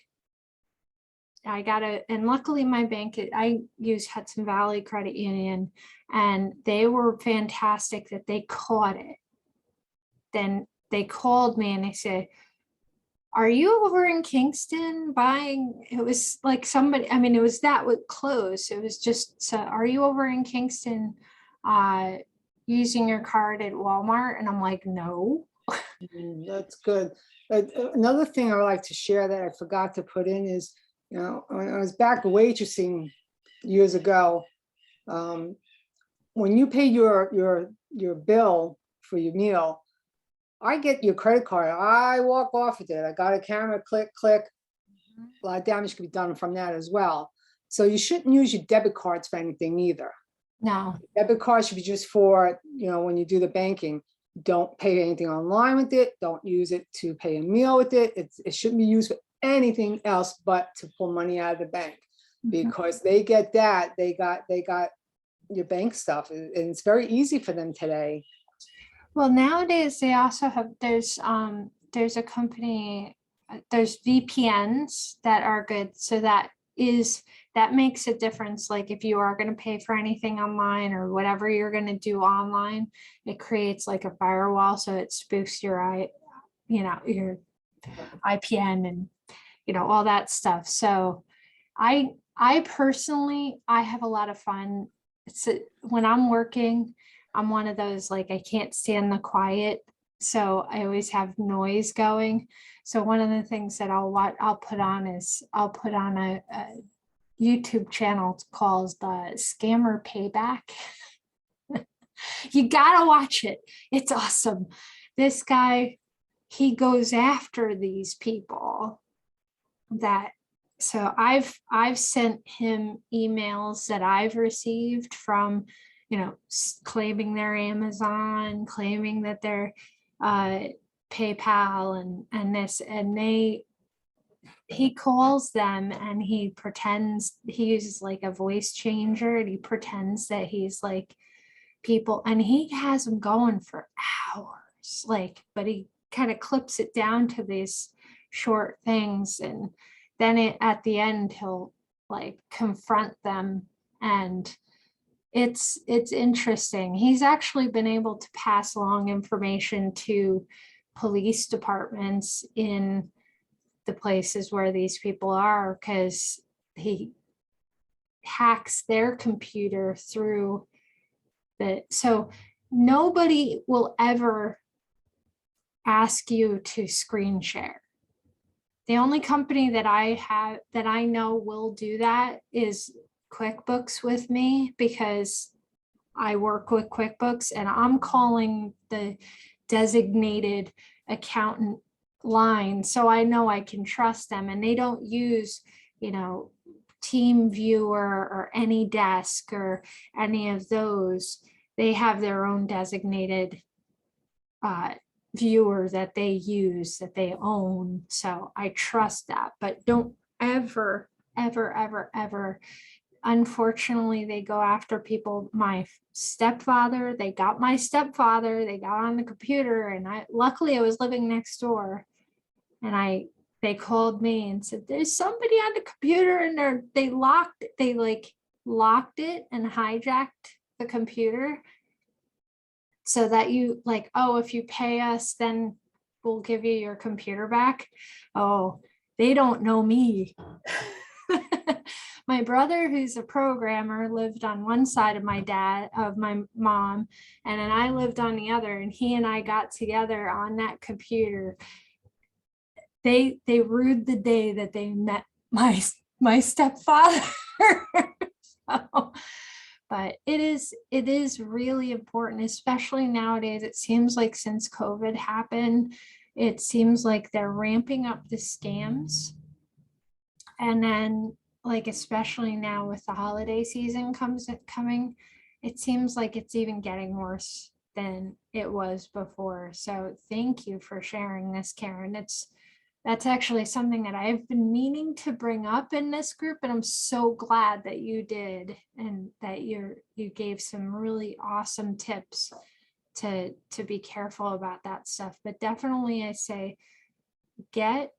I got it, and luckily my bank, I use Hudson Valley Credit Union, and they were fantastic that they caught it. Then they called me and they said, are you over in Kingston buying? It was like somebody, I mean, it was that would close. It was just, so are you over in Kingston using your card at Walmart? And I'm like, no. That's good. Another thing I would like to share that I forgot to put in is, you know, when I was back waitressing years ago, when you pay your bill for your meal, I get your credit card. I walk off with it. I got a camera, click, click. A lot of damage can be done from that as well. So you shouldn't use your debit cards for anything either. No. Debit cards should be just for, you know, when you do the banking. Don't pay anything online with it. Don't use it to pay a meal with it. It shouldn't be used for anything else but to pull money out of the bank, because they get that. They got your bank stuff, and it's very easy for them today. Well, nowadays they also have, there's a company, there's VPNs that are good. So that makes a difference. Like if you are going to pay for anything online or whatever you're going to do online, it creates like a firewall. So it spoofs your your IPN and, you know, all that stuff. So I personally, I have a lot of fun. When I'm working, I'm one of those, like, I can't stand the quiet. So I always have noise going. So one of the things that I'll put on a YouTube channel called the Scammer Payback. You gotta watch it. It's awesome. This guy, he goes after these people so I've sent him emails that I've received from, you know, claiming their Amazon, claiming that they're PayPal and this, and he calls them and he uses like a voice changer, and he pretends that he's like people, and he has them going for hours, like, but he kind of clips it down to these short things, and then at the end he'll like confront them, and it's interesting. He's actually been able to pass along information to police departments in the places where these people are, because he hacks their computer through so nobody will ever ask you to screen share. The only company that I know will do that is QuickBooks with me, because I work with QuickBooks and I'm calling the designated accountant line, so I know I can trust them, and they don't use, you know, TeamViewer or AnyDesk or any of those. They have their own designated viewer that they use, that they own. So I trust that, but don't ever, ever, ever, ever. Unfortunately, they go after people. My stepfather, they got on the computer, and luckily I was living next door, and they called me and said, there's somebody on the computer, and they locked it and hijacked the computer so that you like, oh, if you pay us, then we'll give you your computer back. Oh, they don't know me. My brother, who's a programmer, lived on one side of my mom, and then I lived on the other, and he and I got together on that computer. They rued the day that they met my stepfather. So, but it is really important, especially nowadays. It seems like since COVID happened, it seems like they're ramping up the scams. And then like, especially now with the holiday season coming, it seems like it's even getting worse than it was before. So thank you for sharing this, Karen. That's actually something that I've been meaning to bring up in this group, and I'm so glad that you did, and that you gave some really awesome tips to be careful about that stuff. But definitely I say get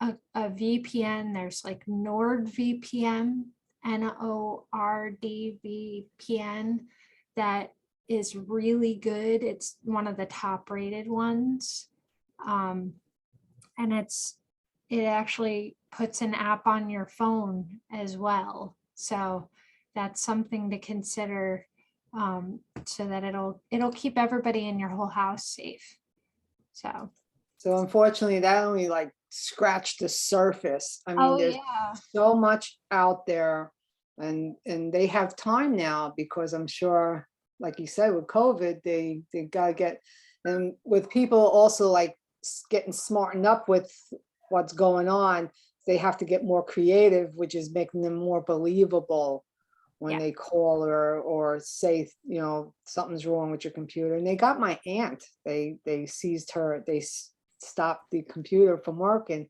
a VPN. There's like NordVPN, NORDVPN, that is really good. It's one of the top rated ones. And it actually puts an app on your phone as well. So that's something to consider, so that it'll keep everybody in your whole house safe. So unfortunately, that only like scratched the surface. I mean, oh there's yeah, so much out there, and they have time now, because I'm sure, like you said, with COVID, they gotta get, and with people also like getting smartened up with what's going on, they have to get more creative, which is making them more believable when Yeah. they call or say, you know, something's wrong with your computer. And they got my aunt. They seized her. They stopped the computer from working,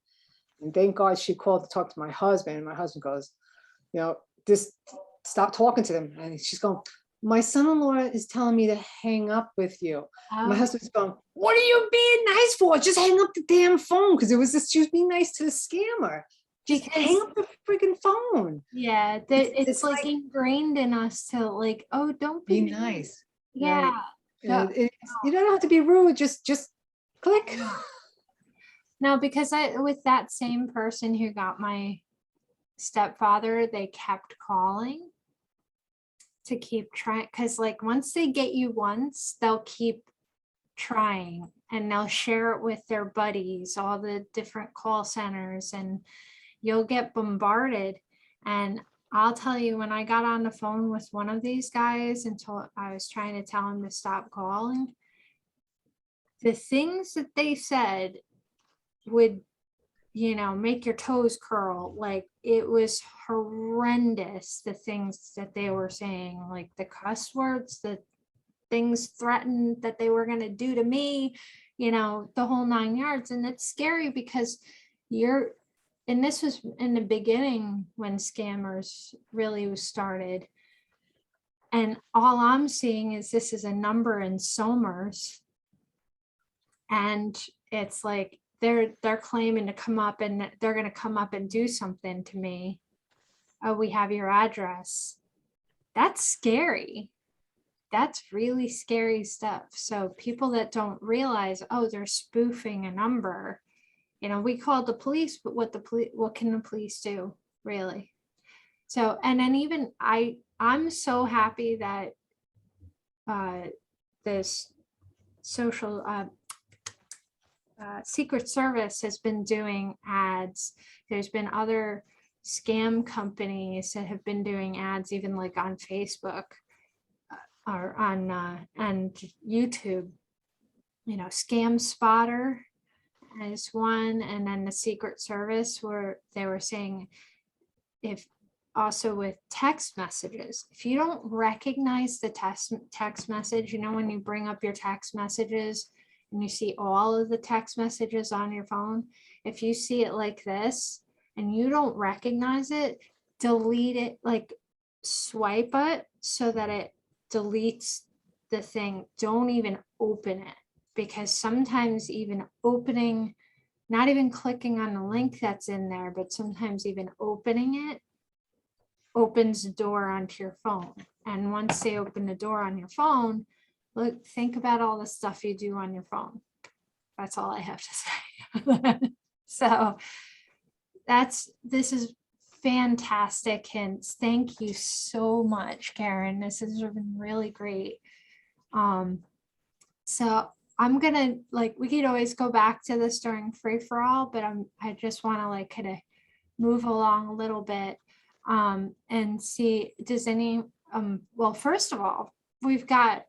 and thank God she called to talk to my husband. And my husband goes, you know, just stop talking to them. And she's going, my son-in-law is telling me to hang up with you. My husband's going, what are you being nice for? Just hang up the damn phone. Because she was being nice to the scammer. Just hang up the freaking phone. yeah, it's like ingrained in us to like, oh, don't Be be nice. Yeah. Right. No. You don't have to be rude. Just click. No, because with that same person who got my stepfather, they kept calling to keep trying, because like once they get you once, they'll keep trying, and they'll share it with their buddies, all the different call centers, and you'll get bombarded. And I'll tell you, when I got on the phone with one of these guys until I was trying to tell him to stop calling, the things that they said would, you know, make your toes curl. Like, it was horrendous, the things that they were saying, like the cuss words, the things threatened that they were going to do to me, you know, the whole 9 yards. And it's scary because and this was in the beginning when scammers really started. And all I'm seeing is this is a number in Somers. And it's like, they're claiming to come up, and they're going to come up and do something to me. Oh, we have your address. That's scary. That's really scary stuff. So people that don't realize, oh, they're spoofing a number. You know, we called the police, but what can the police do, really? So, and then even I'm so happy that this social Secret Service has been doing ads. There's been other scam companies that have been doing ads, even like on Facebook or on and YouTube. You know, Scam Spotter is one, and then the Secret Service, where they were saying, if also with text messages, if you don't recognize the text message, you know, when you bring up your text messages and you see all of the text messages on your phone, if you see it like this and you don't recognize it, delete it, like swipe it so that it deletes the thing. Don't even open it, because sometimes even opening, not even clicking on the link that's in there, but sometimes even opening it opens the door onto your phone. And once they open the door on your phone, look, think about all the stuff you do on your phone. That's all I have to say. So this is fantastic hints. Thank you so much, Karen. This has been really great. So I'm gonna, like, we could always go back to this during free for all, but I just want to like kind of move along a little bit and see, does any, well, first of all, we've got,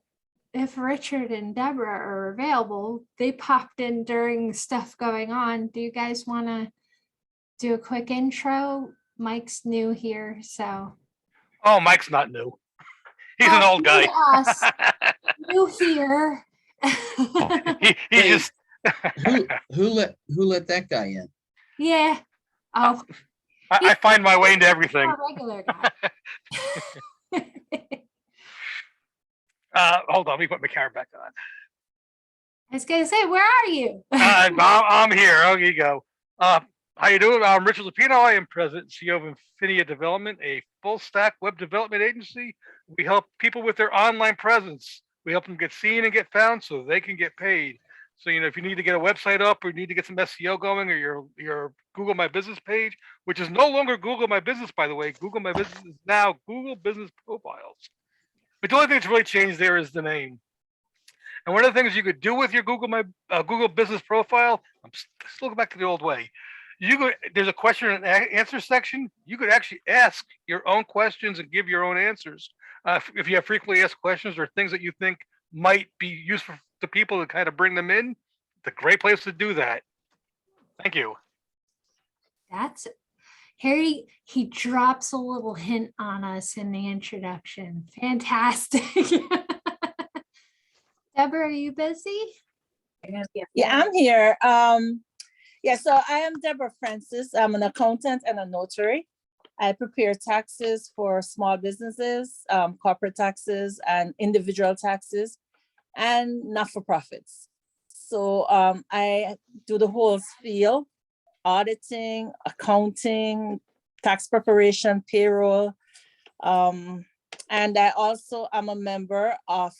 if Richard and Deborah are available, they popped in during stuff going on. Do you guys want to do a quick intro? Mike's new here, so. Oh, Mike's not new. He's an old New guy. to us, new here. He Wait. just Who let that guy in? Yeah. Oh, I find my way into everything. a regular guy. Hold on, let me put my camera back on. I was gonna say, where are you? I'm here. Oh, here you go. How you doing? I'm Richard Lupino. I am President and CEO of Infinia Development, a full stack web development agency. We help people with their online presence. We help them get seen and get found so they can get paid. So, if you need to get a website up or you need to get some SEO going, or your Google My Business page, which is no longer Google My Business, by the way. Google My Business is now Google Business Profiles. But the only thing that's really changed there is the name. And one of the things you could do with your Google Business Profile, I'm still going back to the old way. There's a question and answer section. You could actually ask your own questions and give your own answers. If you have frequently asked questions or things that you think might be useful to people to kind of bring them in, it's a great place to do that. Thank you. That's Harry. He drops a little hint on us in the introduction. Fantastic. Deborah, are you busy? Yeah, I'm here. Yeah, so I am Deborah Francis. I'm an accountant and a notary. I prepare taxes for small businesses, corporate taxes and individual taxes, and not-for-profits. So I do the whole spiel: auditing, accounting, tax preparation, payroll. And I also am a member of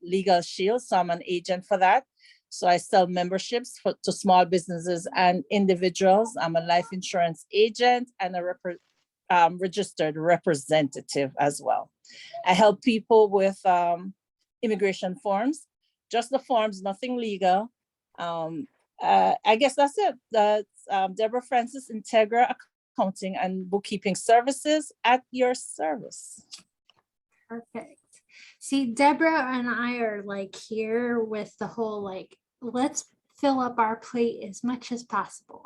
Legal Shield, so I'm an agent for that. So I sell memberships to small businesses and individuals. I'm a life insurance agent and a registered representative as well. I help people with immigration forms, just the forms, nothing legal. I guess that's it. That's Deborah Francis, Integra Accounting and Bookkeeping Services at your service. Perfect. See, Deborah and I are like here with the whole like, let's fill up our plate as much as possible.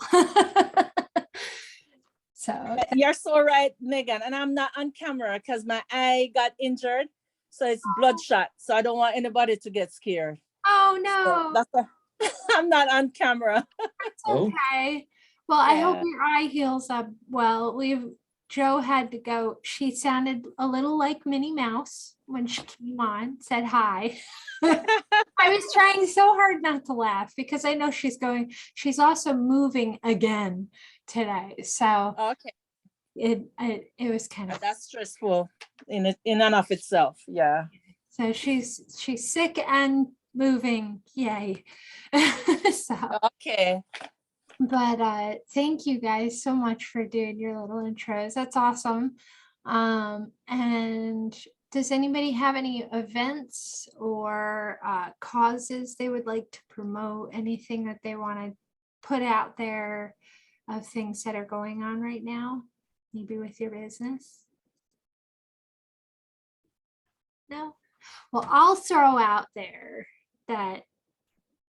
So You're so right, Megan. And I'm not on camera because my eye got injured. So it's bloodshot. So I don't want anybody to get scared. oh So no, I'm not on camera. that's Oh. okay. Well, I hope Yeah. your eye heals up well. Joe had to go. She sounded a little like Minnie Mouse when she came on, said hi. I was trying so hard not to laugh because I know she's also moving again today. So Okay. it was kind of, That's stressful in and of itself. Yeah. so she's sick and moving. Yay. So, Okay. but thank you guys so much for doing your little intros. That's awesome. And does anybody have any events or causes they would like to promote? Anything that they want to put out there of things that are going on right now, maybe with your business? No? Well, I'll throw out there that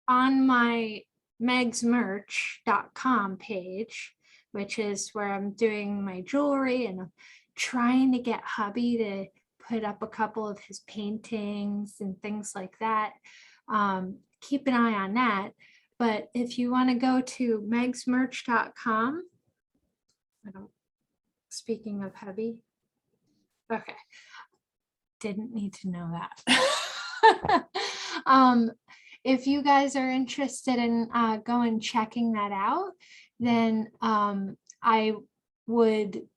on my megsmerch.com page, which is where I'm doing my jewelry, and I'm trying to get hubby to put up a couple of his paintings and things like that. Keep an eye on that. But if you want to go to megsmerch.com, speaking of hubby, okay, didn't need to know that. If you guys are interested in going checking that out, then I would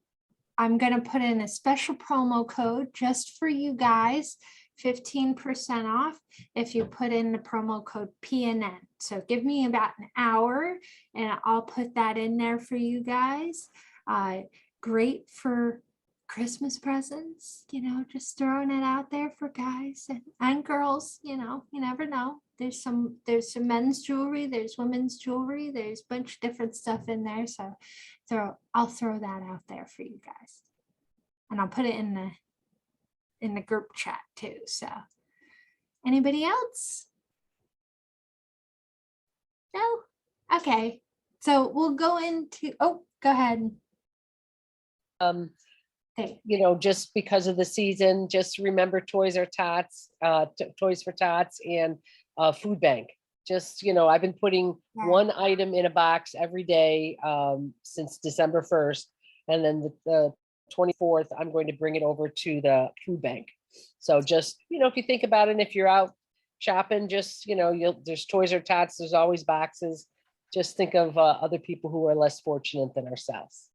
I'm gonna put in a special promo code just for you guys, 15% off if you put in the promo code PNN. So give me about an hour and I'll put that in there for you guys. Great for Christmas presents, just throwing it out there for guys and girls, you never know. There's some men's jewelry, there's women's jewelry, there's a bunch of different stuff in there. So I'll throw that out there for you guys. And I'll put it in the group chat too. So anybody else? No? Okay. So we'll go into, go ahead. Okay. Just because of the season, just remember Toys for Tots and food bank. Just, I've been putting one item in a box every day since December 1st. And then the 24th, I'm going to bring it over to the food bank. So just, if you think about it, if you're out shopping, just, there's Toys for Tots, there's always boxes. Just think of other people who are less fortunate than ourselves.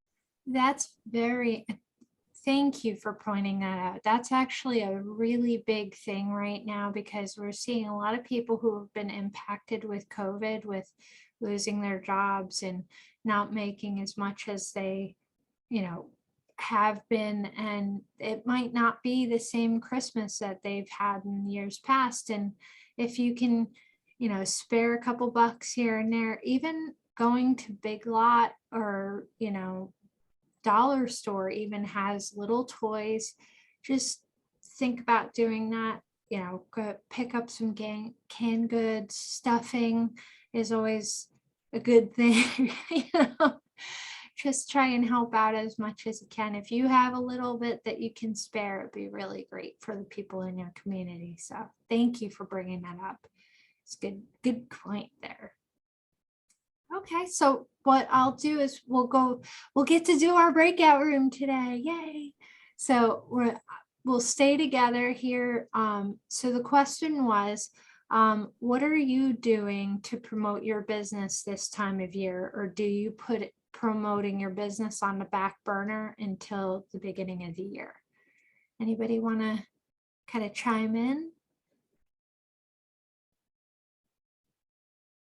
Thank you for pointing that out. That's actually a really big thing right now because we're seeing a lot of people who have been impacted with COVID, with losing their jobs and not making as much as they, have been. And it might not be the same Christmas that they've had in years past. And if you can, spare a couple bucks here and there, even going to Big Lot or, dollar store even has little toys. Just think about doing that. Go pick up some canned goods. Stuffing is always a good thing. Just try and help out as much as you can. If you have a little bit that you can spare, it'd be really great for the people in your community. So thank you for bringing that up. It's good point there. Okay, so what I'll do is we'll get to do our breakout room today. Yay. So we'll stay together here. So the question was, what are you doing to promote your business this time of year? Or do you put promoting your business on the back burner until the beginning of the year? Anybody want to kind of chime in?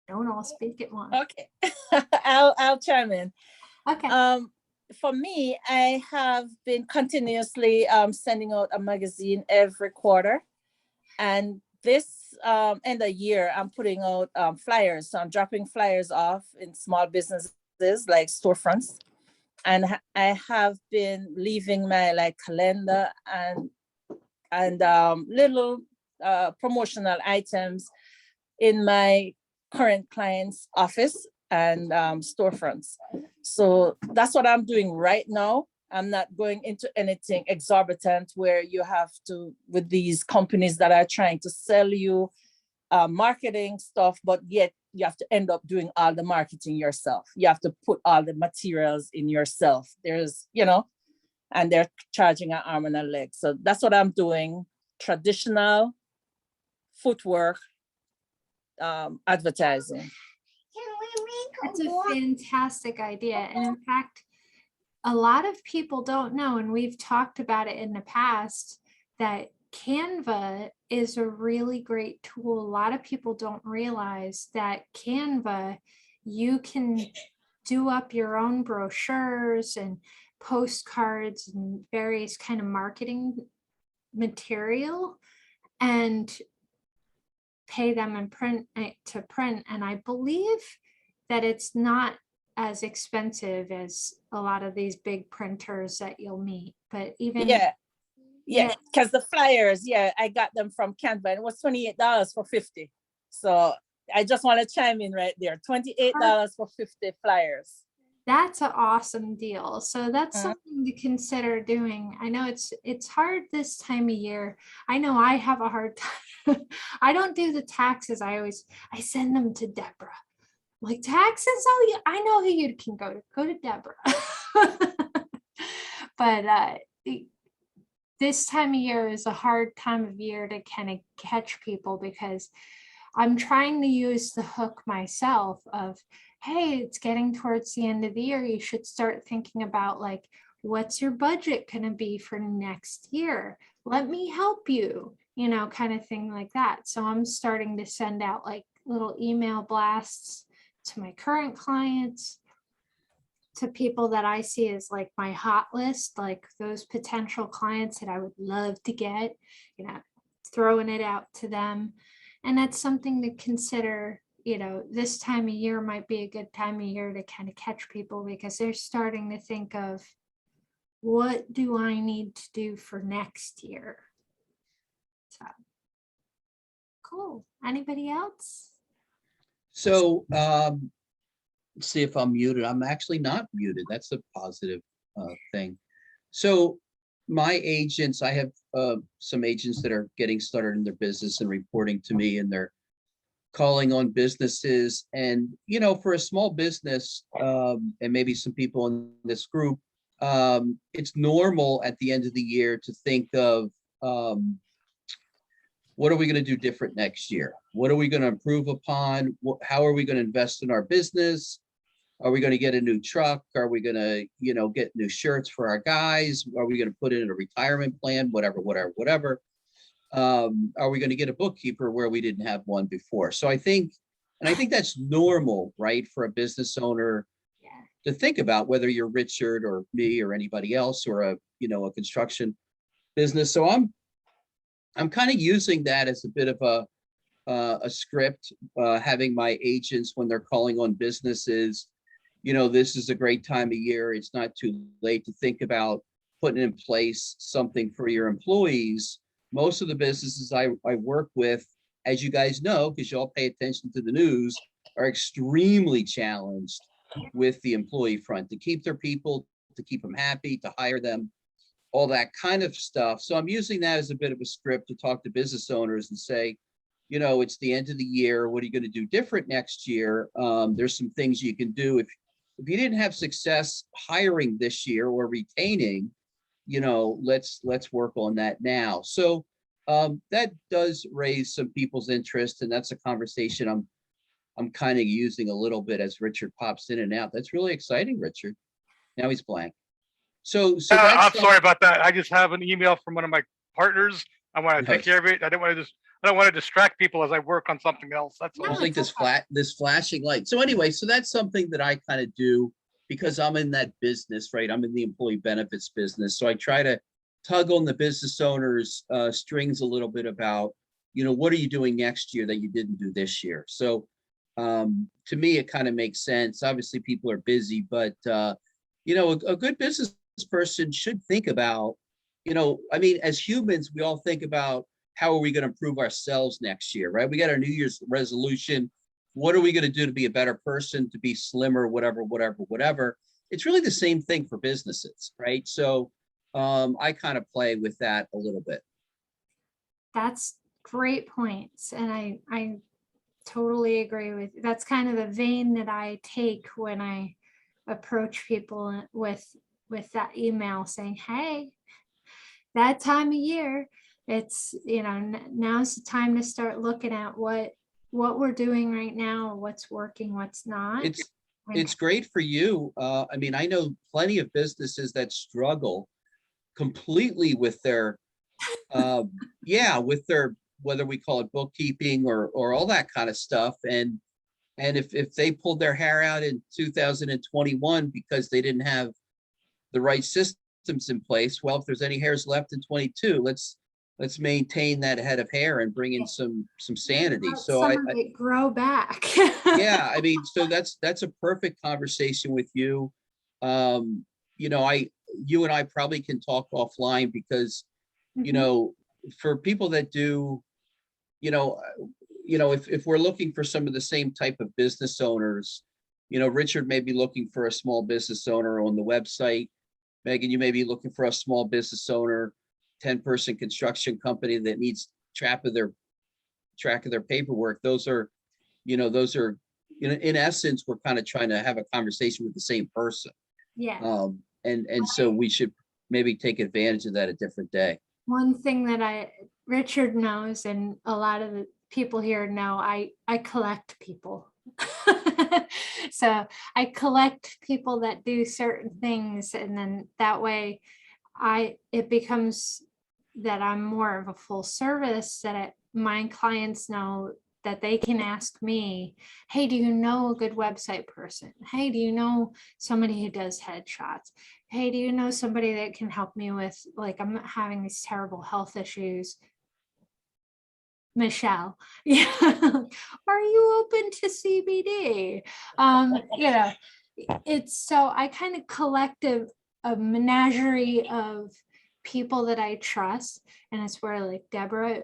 Don't all speak at once. Okay, I'll chime in. Okay. For me, I have been continuously sending out a magazine every quarter, and this end of year, I'm putting out flyers. So I'm dropping flyers off in small businesses like storefronts, and I have been leaving my calendar and little promotional items in my current client's office and storefronts. So that's what I'm doing right now. I'm not going into anything exorbitant where you have to, with these companies that are trying to sell you marketing stuff, but yet you have to end up doing all the marketing yourself. You have to put all the materials in yourself. There's, and they're charging an arm and a leg. So that's what I'm doing. Traditional footwork advertising. That's a fantastic idea. And in fact, a lot of people don't know, and we've talked about it in the past, that Canva is a really great tool. A lot of people don't realize that Canva, you can do up your own brochures and postcards and various kind of marketing material and pay them and print. And I believe that it's not as expensive as a lot of these big printers that you'll meet, but even because the flyers, I got them from Canva and it was $28 for 50. So I just want to chime in right there, $28 for 50 flyers. That's an awesome deal. So that's something to consider doing. I know it's hard this time of year. I know I have a hard time. I don't do the taxes. I send them to Deborah. Like, taxes? Oh, yeah, I know who you can go to Deborah. But this time of year is a hard time of year to kind of catch people, because I'm trying to use the hook myself of, hey, it's getting towards the end of the year. You should start thinking about, like, what's your budget going to be for next year? Let me help you, kind of thing like that. So I'm starting to send out like little email blasts to my current clients, to people that I see as like my hot list, like those potential clients that I would love to get, throwing it out to them. And that's something to consider. This time of year might be a good time of year to kind of catch people, because they're starting to think of, what do I need to do for next year? So, cool. Anybody else? So, see if I'm muted. I'm actually not muted. That's a positive thing. So my agents, I have some agents that are getting started in their business and reporting to me, and they're calling on businesses. And, for a small business, and maybe some people in this group, it's normal at the end of the year to think of, what are we going to do different next year? What are we going to improve upon? How are we going to invest in our business? Are we going to get a new truck? Are we going to, get new shirts for our guys? Are we going to put in a retirement plan? Whatever. Are we going to get a bookkeeper where we didn't have one before? So I think that's normal, right, for a business owner to think about, whether you're Richard or me or anybody else, or a construction business. So I'm kind of using that as a bit of a script, having my agents, when they're calling on businesses, this is a great time of year. It's not too late to think about putting in place something for your employees. Most of the businesses I work with, as you guys know, because you all pay attention to the news, are extremely challenged with the employee front, to keep their people, to keep them happy, to hire them, all that kind of stuff. So I'm using that as a bit of a script to talk to business owners and say, it's the end of the year. What are you going to do different next year? There's some things you can do. If you didn't have success hiring this year or retaining, let's work on that now. So that does raise some people's interest, and that's a conversation I'm kind of using a little bit as Richard pops in and out. That's really exciting, Richard. Now he's blank. So I'm sorry about that. I just have an email from one of my partners. I want to take Nice. care of it. I don't want to distract people as I work on something else. That's all. It's like this flashing light. So anyway, so that's something that I kind of do because I'm in that business, right? I'm in the employee benefits business. So I try to tug on the business owners' strings a little bit about, what are you doing next year that you didn't do this year? So to me, it kind of makes sense. Obviously, people are busy, but a good business person should think about, as humans, we all think about, how are we going to improve ourselves next year, right? We got our New Year's resolution. What are we going to do to be a better person, to be slimmer, whatever. It's really the same thing for businesses, right? So I kind of play with that a little bit. That's great points. And I totally agree with you. That's kind of the vein that I take when I approach people with that email saying, hey, that time of year, it's, now's the time to start looking at what we're doing right now, what's working, what's not. It's great for you. I know plenty of businesses that struggle completely with their, whether we call it bookkeeping or all that kind of stuff. And if they pulled their hair out in 2021 because they didn't have the right systems in place, well, if there's any hairs left in 22, let's maintain that head of hair and bring in some sanity. So I grow back. Yeah, so that's a perfect conversation with you. You and I probably can talk offline because, for people that do, if we're looking for some of the same type of business owners, Richard may be looking for a small business owner on the website. Megan, you may be looking for a small business owner, 10-person construction company that needs track of their paperwork. Those are, in essence, we're kind of trying to have a conversation with the same person. Yeah. And so we should maybe take advantage of that a different day. One thing that Richard knows, and a lot of the people here know, I collect people. So I collect people that do certain things, and then that way it becomes that I'm more of a full service, that my clients know that they can ask me, hey, do you know a good website person? Hey, do you know somebody who does headshots? Hey, do you know somebody that can help me with, like, I'm having these terrible health issues? Michelle, yeah. Are you open to CBD? You know, it's so I kind of collect a menagerie of people that I trust. And it's where, like, Deborah,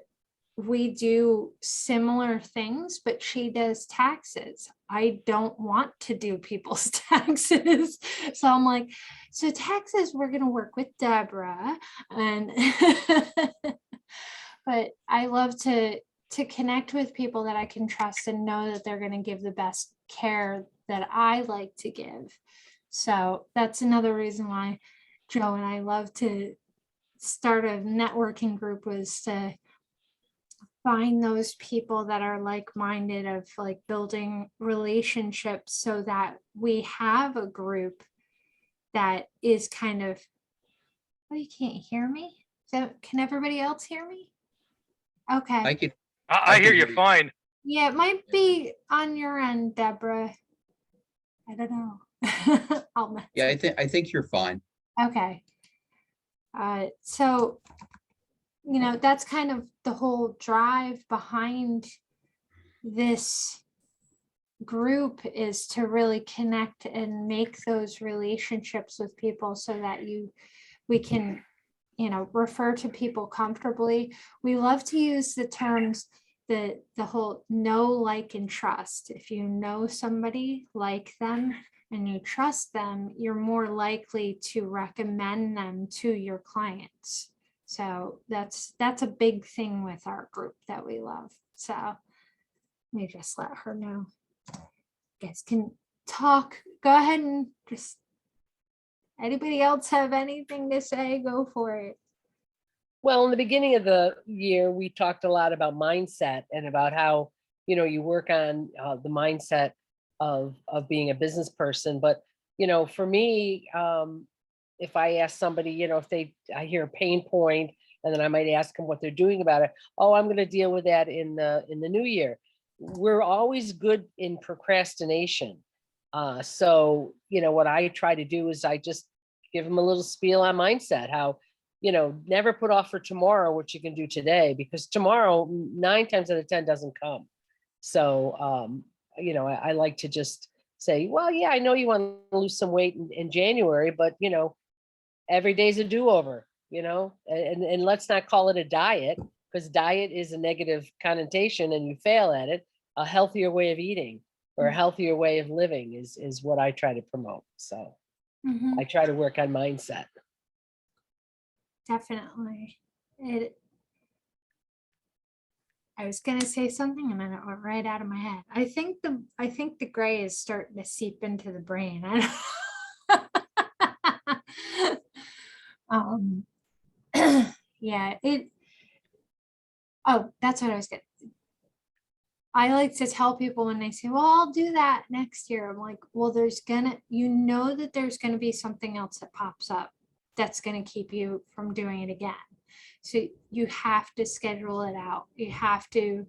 we do similar things, but she does taxes. I don't want to do people's taxes. So I'm like, so taxes, we're going to work with Deborah. And but I love to connect with people that I can trust and know that they're going to give the best care that I like to give. So that's another reason why Joe and I love to start a networking group, was to find those people that are like-minded, of like building relationships, so that we have a group that is kind of, oh, you can't hear me? So can everybody else hear me? Okay. I could, I hear can you hear you. fine. Yeah, it might be on your end, Deborah. I don't know. I'll yeah, message. I think you're fine. Okay. So, you know, that's kind of the whole drive behind this group, is to really connect and make those relationships with people, so that we can, you know, refer to people comfortably. We love to use the terms, the whole know, like, and trust. If you know somebody, like them, and you trust them, you're more likely to recommend them to your clients. So that's a big thing with our group that we love. So let me just let her know. You guys can talk. Go ahead and just, anybody else have anything to say? Go for it. Well, in the beginning of the year, we talked a lot about mindset and about how, you know, you work on the mindset of being a business person. But, you know, for me, if I ask somebody, you know, if I hear a pain point, and then I might ask them what they're doing about it. Oh, I'm going to deal with that in the new year. We're always good in procrastination. So, you know, what I try to do is I just give them a little spiel on mindset, how, you know, never put off for tomorrow what you can do today, because tomorrow 9 times out of 10 doesn't come. So, you know, I like to just say, well, yeah, I know you want to lose some weight in January, but, you know, every day's a do-over, you know, and let's not call it a diet, because diet is a negative connotation and you fail at it. A healthier way of eating or a healthier way of living is what I try to promote. So I try to work on mindset. Definitely. I was gonna say something and then it went right out of my head. I think the gray is starting to seep into the brain. Yeah, oh, that's what I was getting. I like to tell people when they say, well, I'll do that next year. I'm like, well, you know that there's gonna be something else that pops up that's gonna keep you from doing it again. So you have to schedule it out. You have to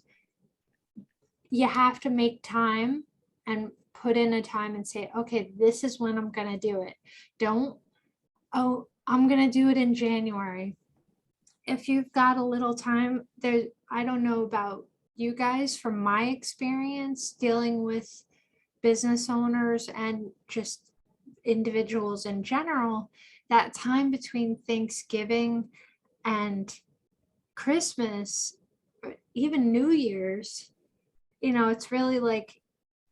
make time and put in a time and say, okay, this is when I'm gonna do it. Don't, oh, I'm gonna do it in January. If you've got a little time there, I don't know about you guys, from my experience dealing with business owners and just individuals in general, that time between Thanksgiving and Christmas, or even New Year's, you know, it's really like,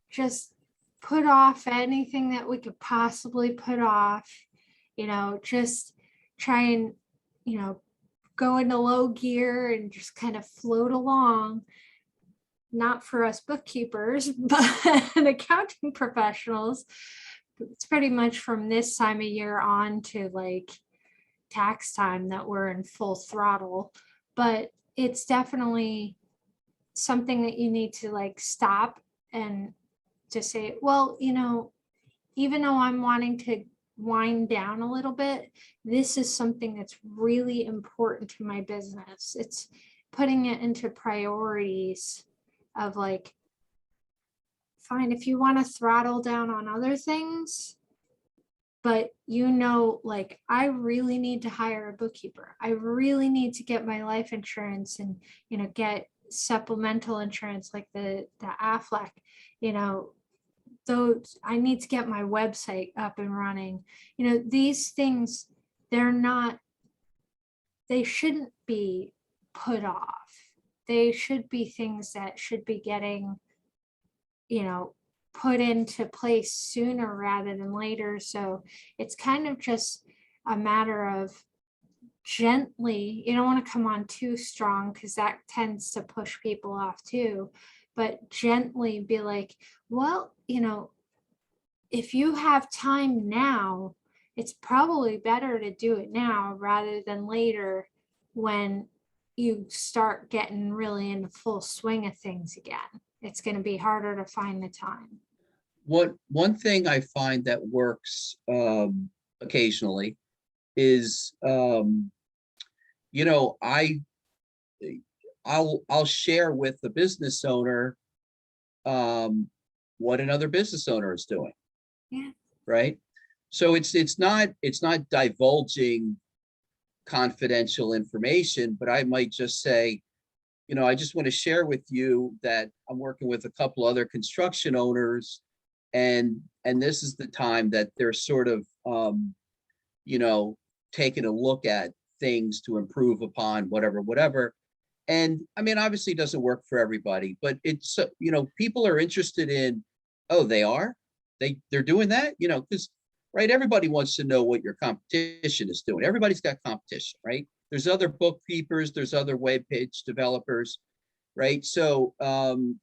just put off anything that we could possibly put off, you know, just try and, you know, go into low gear and just kind of float along. Not for us bookkeepers, but accounting professionals. It's pretty much from this time of year on to like tax time that we're in full throttle. But it's definitely something that you need to like stop and to say, well, you know, even though I'm wanting to wind down a little bit, this is something that's really important to my business. It's putting it into priorities of like, fine, if you want to throttle down on other things, but you know, like, I really need to hire a bookkeeper. I really need to get my life insurance and, you know, get supplemental insurance like the Aflac, you know, those, I need to get my website up and running. You know, these things, they're not, they shouldn't be put off. They should be things that should be getting, you know, put into place sooner rather than later. So it's kind of just a matter of gently, you don't want to come on too strong because that tends to push people off too, but gently be like, well, you know, if you have time now, it's probably better to do it now rather than later when you start getting really in the full swing of things again. It's going to be harder to find the time. One thing I find that works occasionally is, you know, I'll share with the business owner what another business owner is doing. Yeah. Right. So it's not divulging confidential information, but I might just say, you know, I just want to share with you that I'm working with a couple other construction owners, and this is the time that they're sort of, you know, taking a look at things to improve upon whatever. And I mean, obviously it doesn't work for everybody, but it's, you know, people are interested in, oh, they're doing that, you know, because, right, everybody wants to know what your competition is doing. Everybody's got competition, right? There's other bookkeepers, there's other web page developers, right? So,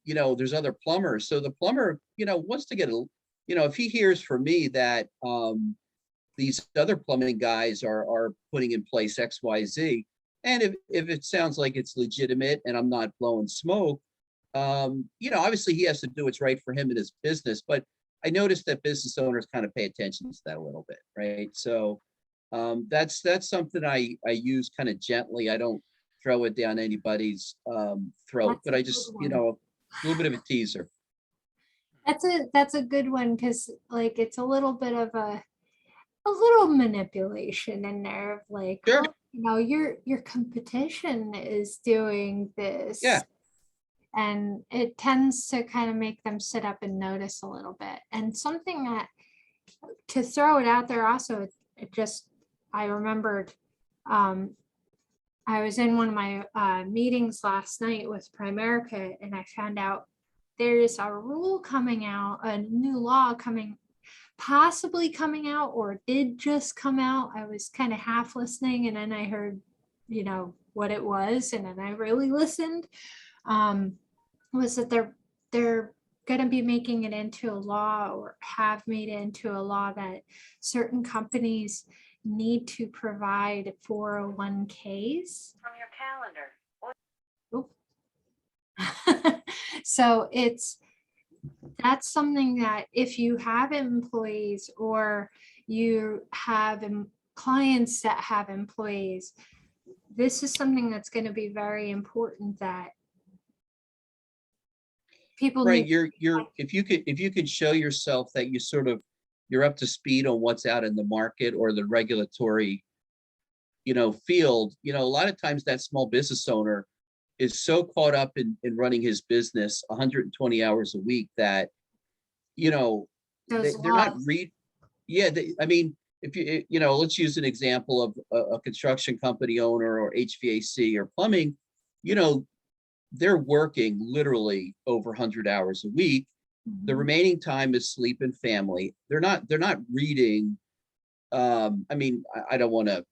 you know, there's other plumbers. So the plumber, you know, wants to get a, you know, if he hears from me that these other plumbing guys are putting in place X, Y, Z, and if it sounds like it's legitimate and I'm not blowing smoke, you know, obviously he has to do what's right for him in his business, but I noticed that business owners kind of pay attention to that a little bit, right? So that's something I use kind of gently. I don't throw it down anybody's throat, but I just, you know, a little bit of a teaser. That's a good one because like it's a little bit of a little manipulation in there of like, Sure. well, you know, your competition is doing this. Yeah. And it tends to kind of make them sit up and notice a little bit. And something that, to throw it out there also, it just, I remembered, I was in one of my meetings last night with Primerica, and I found out there's a rule coming out, a new law possibly coming out, or did just come out. I was kind of half listening, and then I heard, you know, what it was, and then I really listened. Was that they're going to be making it into a law, or have made it into a law, that certain companies need to provide 401ks From your Oop. calendar. So that's something that if you have employees or you have clients that have employees, this is something that's going to be very important that people Right, need. if you could show yourself that you're up to speed on what's out in the market or the regulatory, you know, field, you know, a lot of times that small business owner is so caught up in running his business 120 hours a week that, you know, Those they're not laws. I mean, if you know, let's use an example of a construction company owner or HVAC or plumbing, you know, they're working literally over 100 hours a week. The remaining time is sleep and family. They're not reading. I mean, I don't want to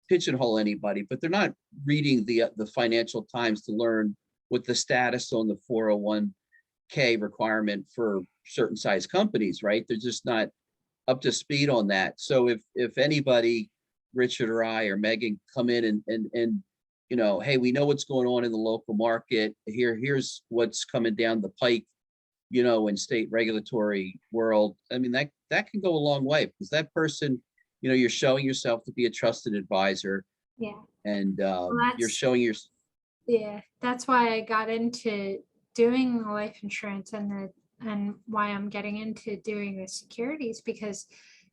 pigeonhole anybody, but they're not reading the Financial Times to learn what the status on the 401k requirement for certain size companies, right? They're just not up to speed on that. So if anybody, Richard or I or Megan, come in and you know, hey, we know what's going on in the local market. Here's what's coming down the pike in state regulatory world, I mean, that can go a long way because that person, you're showing yourself to be a trusted advisor Yeah. and you're that's- showing your, Yeah, that's why I got into doing life insurance and why I'm getting into doing the securities, because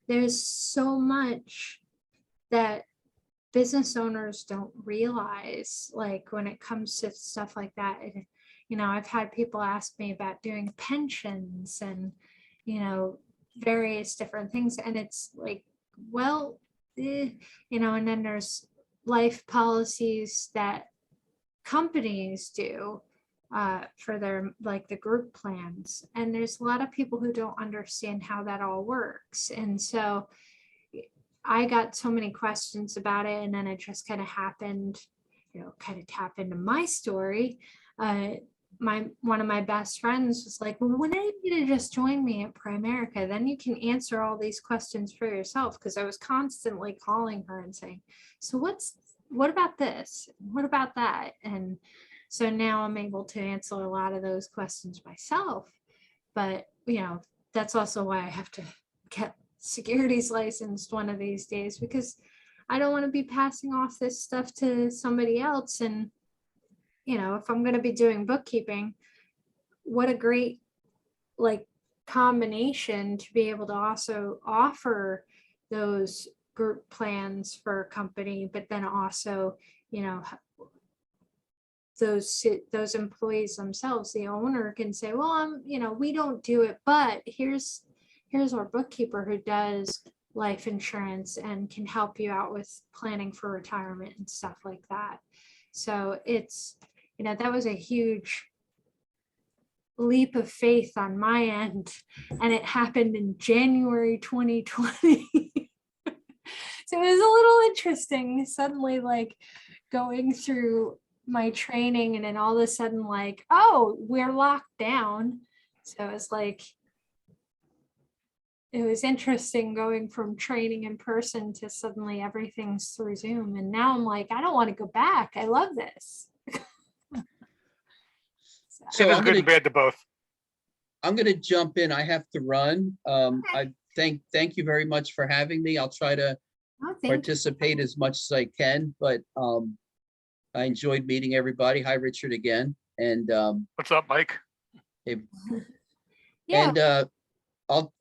there's so much that business owners don't realize, like when it comes to stuff like that. I've had people ask me about doing pensions and, various different things. And it's like, well, and then there's life policies that companies do for their, like the group plans. And there's a lot of people who don't understand how that all works. And so I got so many questions about it, and then it just kind of happened, kind of tap into my story. One of my best friends was like, well, when I need to just join me at Primerica, then you can answer all these questions for yourself. Because I was constantly calling her and saying, so what about this? What about that? And so now I'm able to answer a lot of those questions myself. But, that's also why I have to get securities licensed one of these days, because I don't want to be passing off this stuff to somebody else. And, if I'm going to be doing bookkeeping, what a great combination to be able to also offer those group plans for a company, but then also, those employees themselves, the owner can say, well, we don't do it, but here's our bookkeeper who does life insurance and can help you out with planning for retirement and stuff like that. So it's, that was a huge leap of faith on my end, and it happened in January 2020. So it was a little interesting suddenly, going through my training, and then all of a sudden, oh, we're locked down. So it was interesting going from training in person to suddenly everything's through Zoom. And now I'm like, I don't want to go back. I love this. So there's good and bad to both. I'm going to jump in. I have to run. I thank you very much for having me. I'll try to participate as much as I can, but I enjoyed meeting everybody. Hi, Richard, again. And what's up, Mike? Yeah. Yeah. And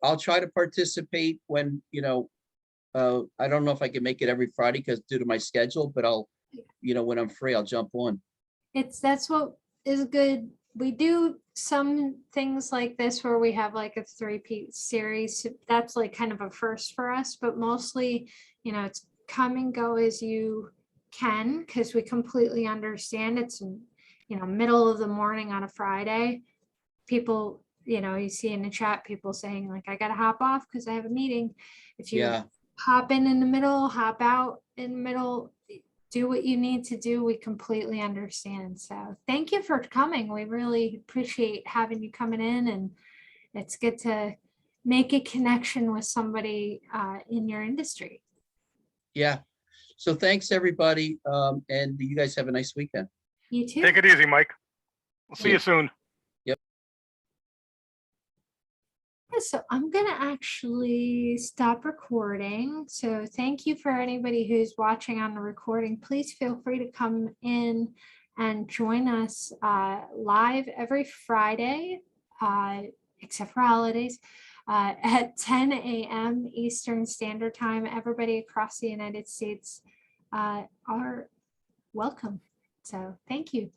I'll try to participate when, I don't know if I can make it every Friday because due to my schedule, but I'll, when I'm free, I'll jump on. That's what is good. We do some things like this where we have a 3-piece series. That's kind of a first for us, but mostly, it's come and go as you can, because we completely understand it's, middle of the morning on a Friday. People, you see in the chat, people saying I got to hop off because I have a meeting. If you hop in the middle, hop out in the middle, do what you need to do. We completely understand. So thank you for coming. We really appreciate having you coming in, and it's good to make a connection with somebody in your industry. Yeah. So thanks, everybody. And you guys have a nice weekend. You too. Take it easy, Mike. We'll see you soon. So I'm going to actually stop recording. So thank you for anybody who's watching on the recording. Please feel free to come in and join us live every Friday, except for holidays, at 10 a.m. Eastern Standard Time. Everybody across the United States are welcome. So thank you.